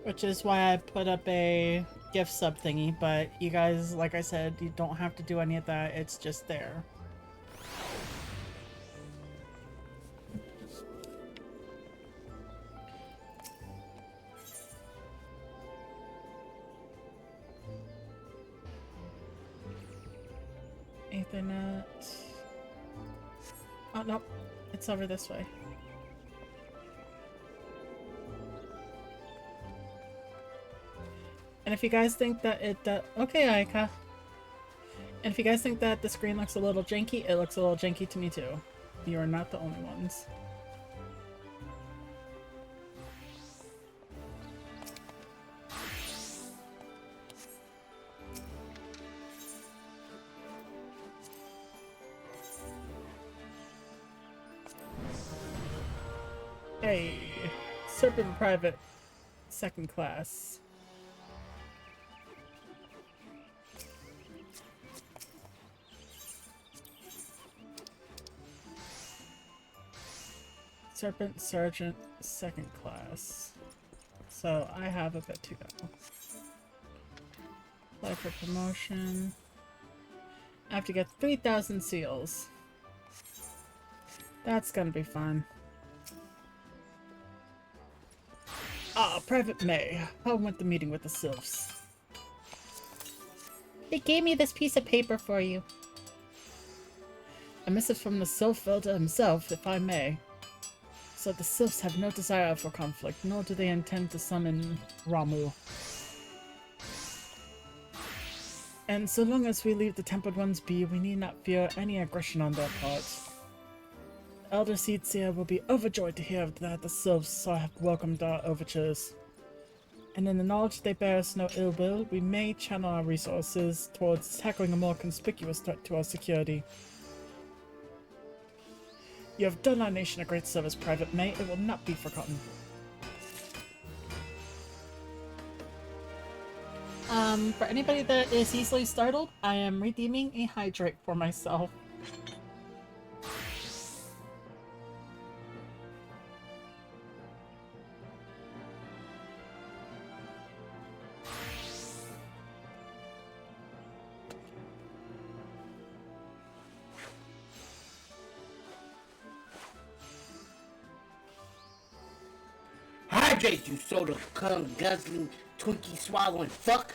Which is why I put up a gift sub thingy, but you guys, like I said, you don't have to do any of that, it's just there. Ethernet. Oh, nope. It's over this way. And if you guys think that it okay, Aika. And if you guys think that the screen looks a little janky, it looks a little janky to me too. You are not the only ones. Hey, Serpent Private, second class. Serpent Sergeant, second class. So I have a bit to go. Apply for promotion. I have to get 3,000 seals. That's gonna be fun. Ah, Private May. How went the meeting with the Sylphs? They gave me this piece of paper for you. A missive from the Sylph Elder himself, if I may. So the Sylphs have no desire for conflict, nor do they intend to summon Ramu. And so long as we leave the Tempered Ones be, we need not fear any aggression on their part. Elder Seedseer will be overjoyed to hear that the Sylphs have welcomed our overtures. And in the knowledge they bear us no ill will, we may channel our resources towards tackling a more conspicuous threat to our security. You have done our nation a great service, Private May. It will not be forgotten. For anybody that is easily startled, I am redeeming a hydrate for myself. Hydrate, you soda cum guzzling, Twinkie swallowing fuck!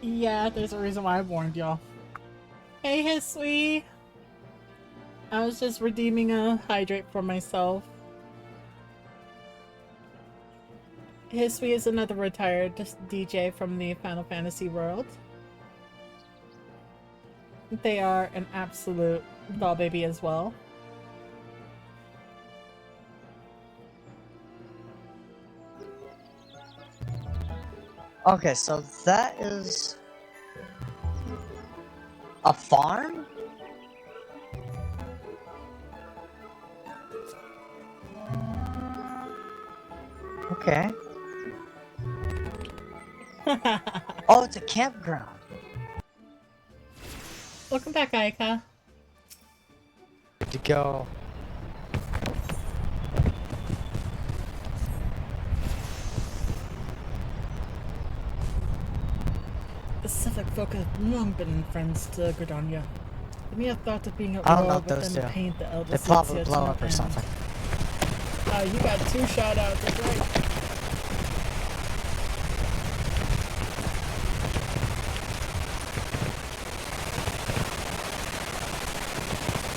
Yeah, there's a reason why I warned y'all. Hey, Hisui! I was just redeeming a hydrate for myself. Hisui is another retired DJ from the Final Fantasy world. They are an absolute doll baby as well. Okay, so that is a farm? Okay. Oh, it's a campground. Welcome back, Aika. Good to go. The Civic folk have long been friends to Gridania. The mere thought of being at I don't know war what with those them do. paint the They eldest probably Lucia to blow no up or end. something. You got 2 shout-outs, that's right.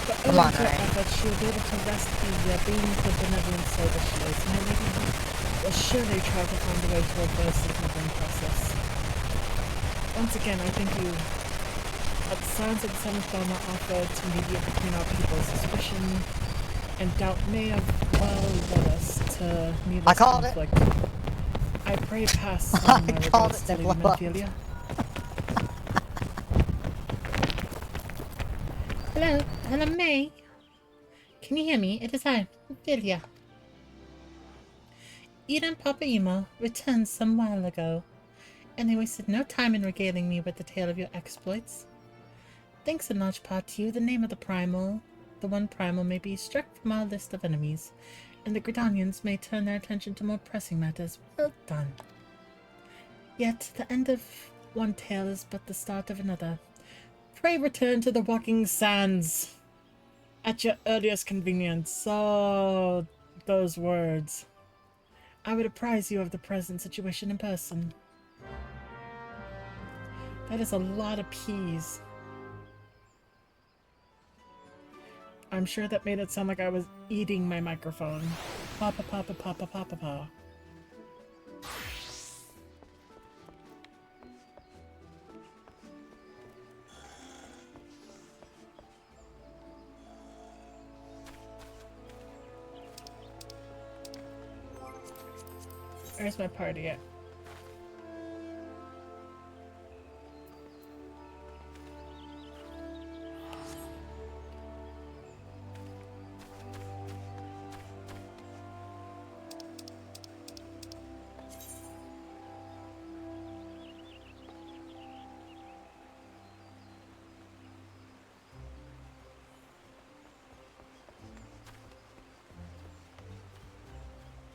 But Come owing on, to her Ray. efforts, she was able to rescue the being the benevolent soul that she is, and her lady will surely try to find a way to reverse this moving process. Once again, I thank you. At the sounds of the seventh bomber offered to mediate between our people, suspicion and doubt may have well led us to needless conflict. I pray pass on my regards to Lady Menphilia. Hello, May. Can you hear me? It is I, Menphilia. Eden and Papa Emo returned some while ago, and they wasted no time in regaling me with the tale of your exploits. Thanks in large part to you, the name of the one primal may be struck from our list of enemies, and the Gridanians may turn their attention to more pressing matters. Well done. Yet, the end of one tale is but the start of another. Pray return to the walking sands at your earliest convenience. Oh, those words. I would apprise you of the present situation in person. That is a lot of peas. I'm sure that made it sound like I was eating my microphone. Papa, papa, papa, papa, papa. Where's my party at?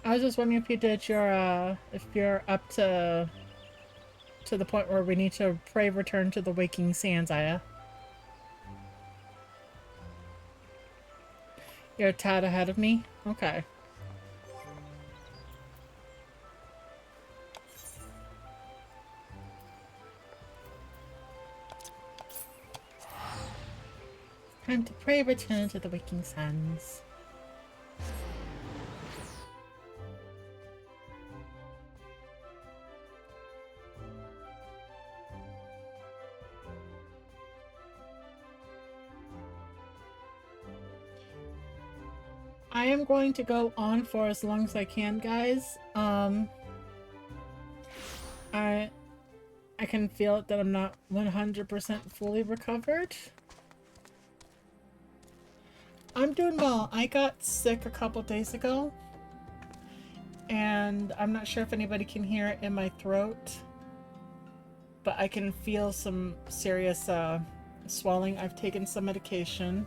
I was just wondering if you did your, if you're up to the point where we need to pray return to the waking sands, Aya. You're a tad ahead of me? Okay. Time to pray return to the waking sands. I am going to go on for as long as I can, guys. I can feel it that I'm not 100% fully recovered. I'm doing well. I got sick a couple days ago, and I'm not sure if anybody can hear it in my throat, but I can feel some serious swelling. I've taken some medication,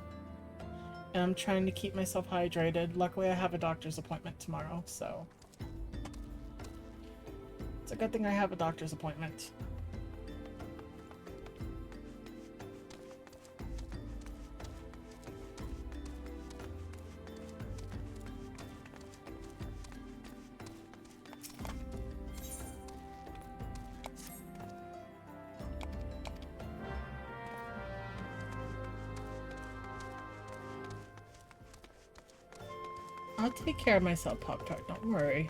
and I'm trying to keep myself hydrated. Luckily, I have a doctor's appointment tomorrow, so it's a good thing I have a doctor's appointment. I'll take care of myself, Pop-Tart, don't worry.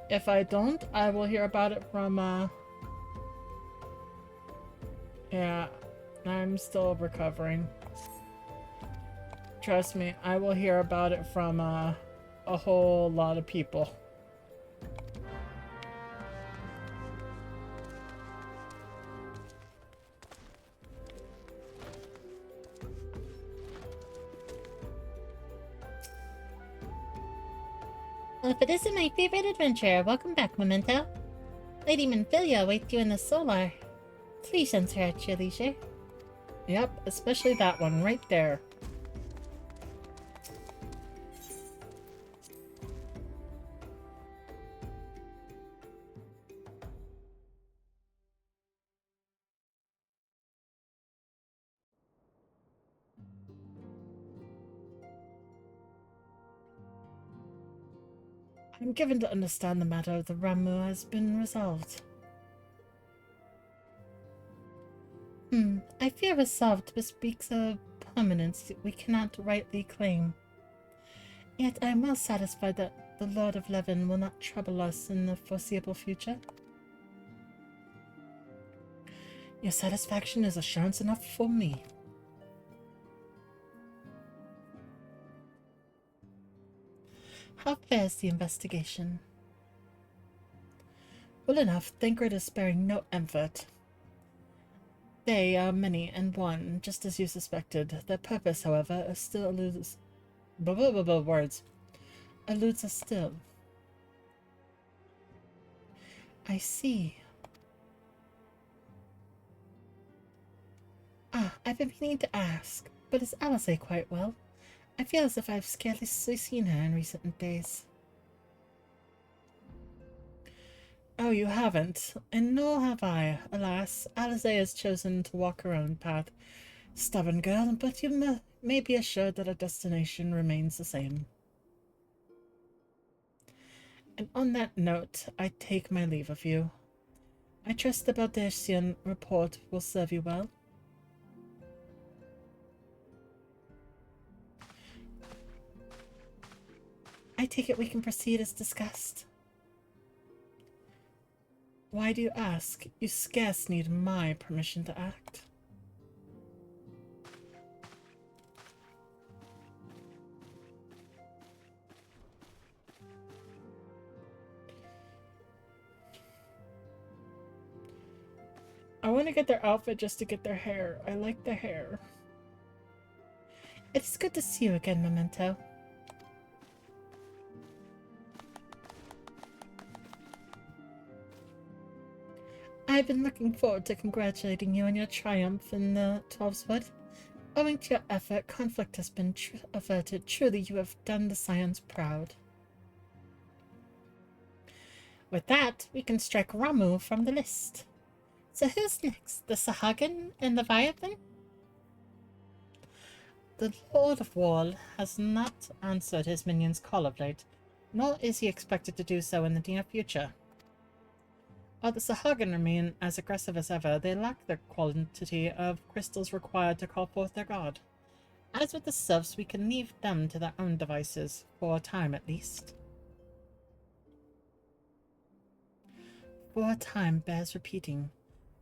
If I don't, I will hear about it from, yeah, I'm still recovering. Trust me, I will hear about it from, a whole lot of people. Well, if it isn't my favorite adventure, welcome back, Memento. Lady Manfilia awaits you in the Solar. Please enter at your leisure. Yep, especially that one right there. I'm given to understand the matter of the Ramu has been resolved. I fear resolved bespeaks a permanence we cannot rightly claim. Yet I am well satisfied that the Lord of Levin will not trouble us in the foreseeable future. Your satisfaction is assurance enough for me. How fares the investigation? Well enough, Thancred is sparing no effort. They are many and one, just as you suspected. Their purpose, however, still eludes... words. Eludes us still. I see. I've been meaning to ask, but is Alice quite well? I feel as if I've scarcely seen her in recent days. Oh, you haven't, and nor have I. Alas, Alice has chosen to walk her own path. Stubborn girl, but you may be assured that her destination remains the same. And on that note, I take my leave of you. I trust the Baldecian report will serve you well. I take it we can proceed as discussed. Why do you ask? You scarce need my permission to act. I want to get their outfit just to get their hair. I like the hair. It is good to see you again, Memento. I've been looking forward to congratulating you on your triumph in the Twelveswood. Owing to your effort, conflict has been averted. Truly, you have done the Scions proud. With that, we can strike Ramu from the list. So who's next? The Sahagin and Leviathan? The Lord of War has not answered his minion's call of late, nor is he expected to do so in the near future. While the Sahagin remain as aggressive as ever, they lack the quantity of crystals required to call forth their god. As with the Sylphs, we can leave them to their own devices, for a time at least. For a time bears repeating.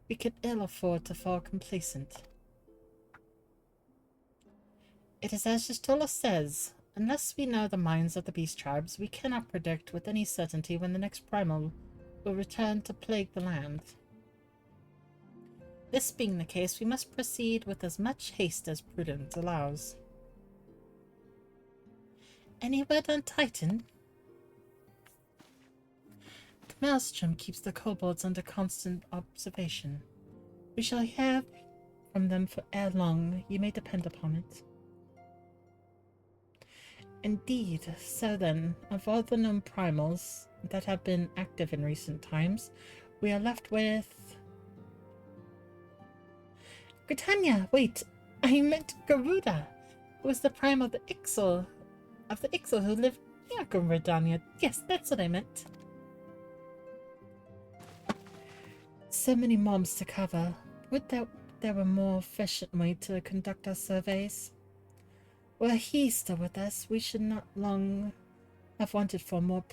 We could ill afford to fall complacent. It is as Jistola says, unless we know the minds of the beast tribes, we cannot predict with any certainty when the next primal will return to plague the land. This being the case, we must proceed with as much haste as prudence allows. Any word on Titan? The Maelstrom keeps the kobolds under constant observation. We shall hear from them for ere long, you may depend upon it. Indeed, so then, of all the known primals that have been active in recent times, we are left with... Britannia, wait, I meant Garuda, who was the prime of the Ixal who lived near Britannia. Yes, that's what I meant. So many mobs to cover. Would there were more efficient way to conduct our surveys? Were he still with us, we should not long have wanted for a more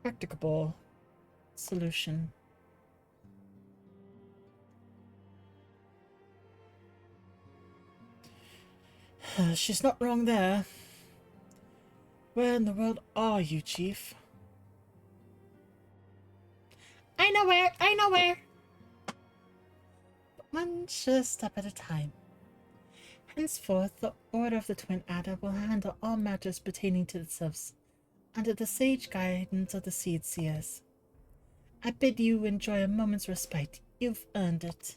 practicable solution. She's not wrong there. Where in the world are you, Chief? I know where! I know where! But one sure step at a time. Henceforth, the Order of the Twin Adder will handle all matters pertaining to the sylphs, under the sage guidance of the Seed Seers. I bid you enjoy a moment's respite. You've earned it.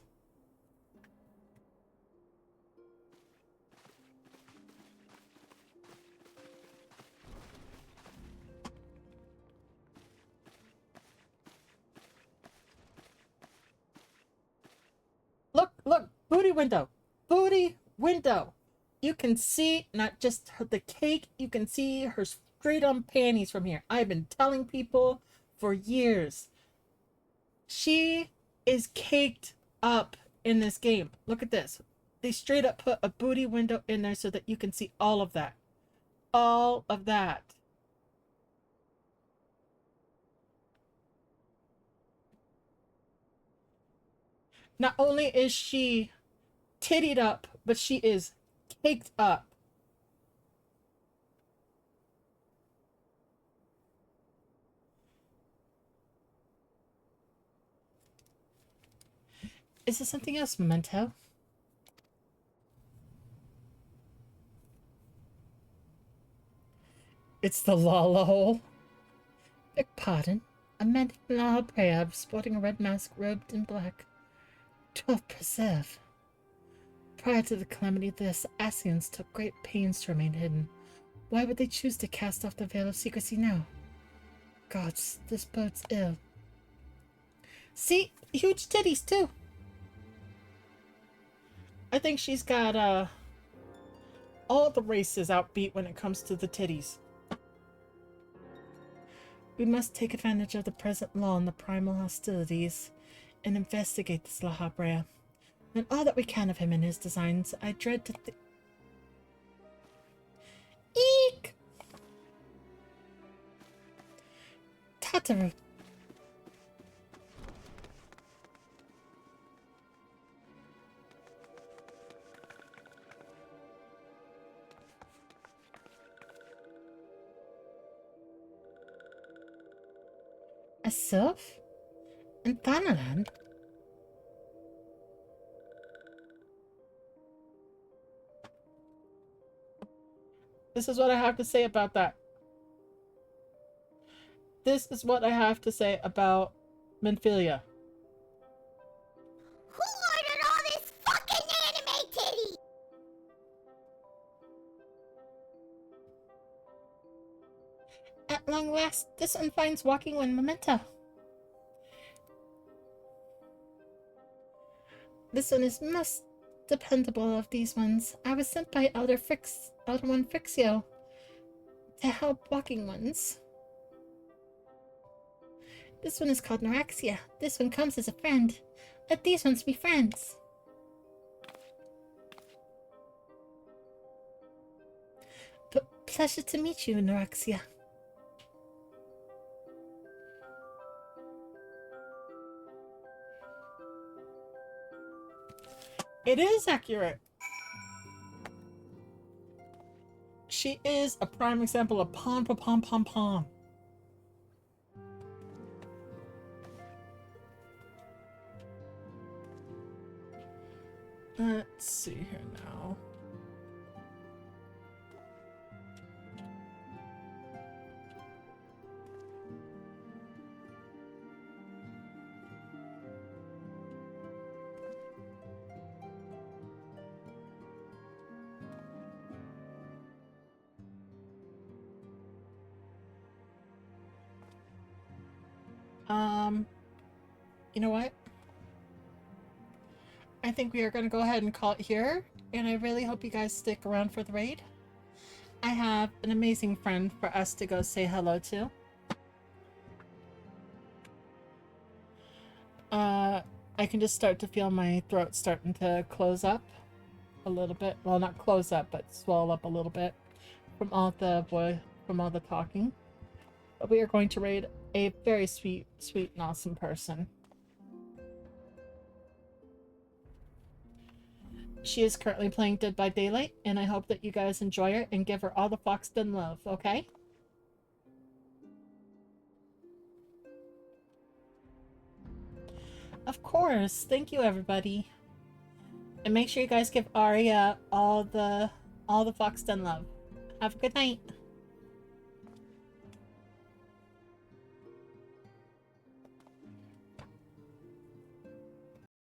Look! Booty window! Booty window! You can see not just the cake, you can see her straight on panties from here. I've been telling people for years. She is caked up in this game. Look at this. They straight up put a booty window in there so that you can see all of that. All of that. Not only is she tittied up, but she is caked up. Is there something else, Memento? It's the Lala hole. Beg pardon. A man in Lala Prayab sporting a red mask robed in black. 12th Preserve. Prior to the calamity, the Assassins took great pains to remain hidden. Why would they choose to cast off the veil of secrecy now? Gods, this bodes ill. See? Huge titties, too! I think she's got, all the races outbeat when it comes to the titties. We must take advantage of the present lull and the primal hostilities and investigate this La Habrea. And all that we can of him and his designs, I dread to Eek! Tataru. A sylph? In Thanaland? This is what I have to say about that. This is what I have to say about Menphilia. Who ordered all this fucking anime titty? At long last, this one finds walking one Memento. This one is most dependable of these ones. I was sent by Elder One Frixio to help walking ones. This one is called Neuraxia. This one comes as a friend. Let these ones be friends. Pleasure to meet you, Neuraxia. It is accurate. She is a prime example of pom pom pom pom pom. Let's see here now. You know what? I think we are going to go ahead and call it here, and I really hope you guys stick around for the raid. I have an amazing friend for us to go say hello to. I can just start to feel my throat starting to close up. a little bit. Well, not close up, but swell up a little bit from all the talking. But we are going to raid a very sweet, sweet, and awesome person. She is currently playing Dead by Daylight, and I hope that you guys enjoy her and give her all the Foxden love, okay? Of course. Thank you, everybody. And make sure you guys give Aria all the Foxden love. Have a good night.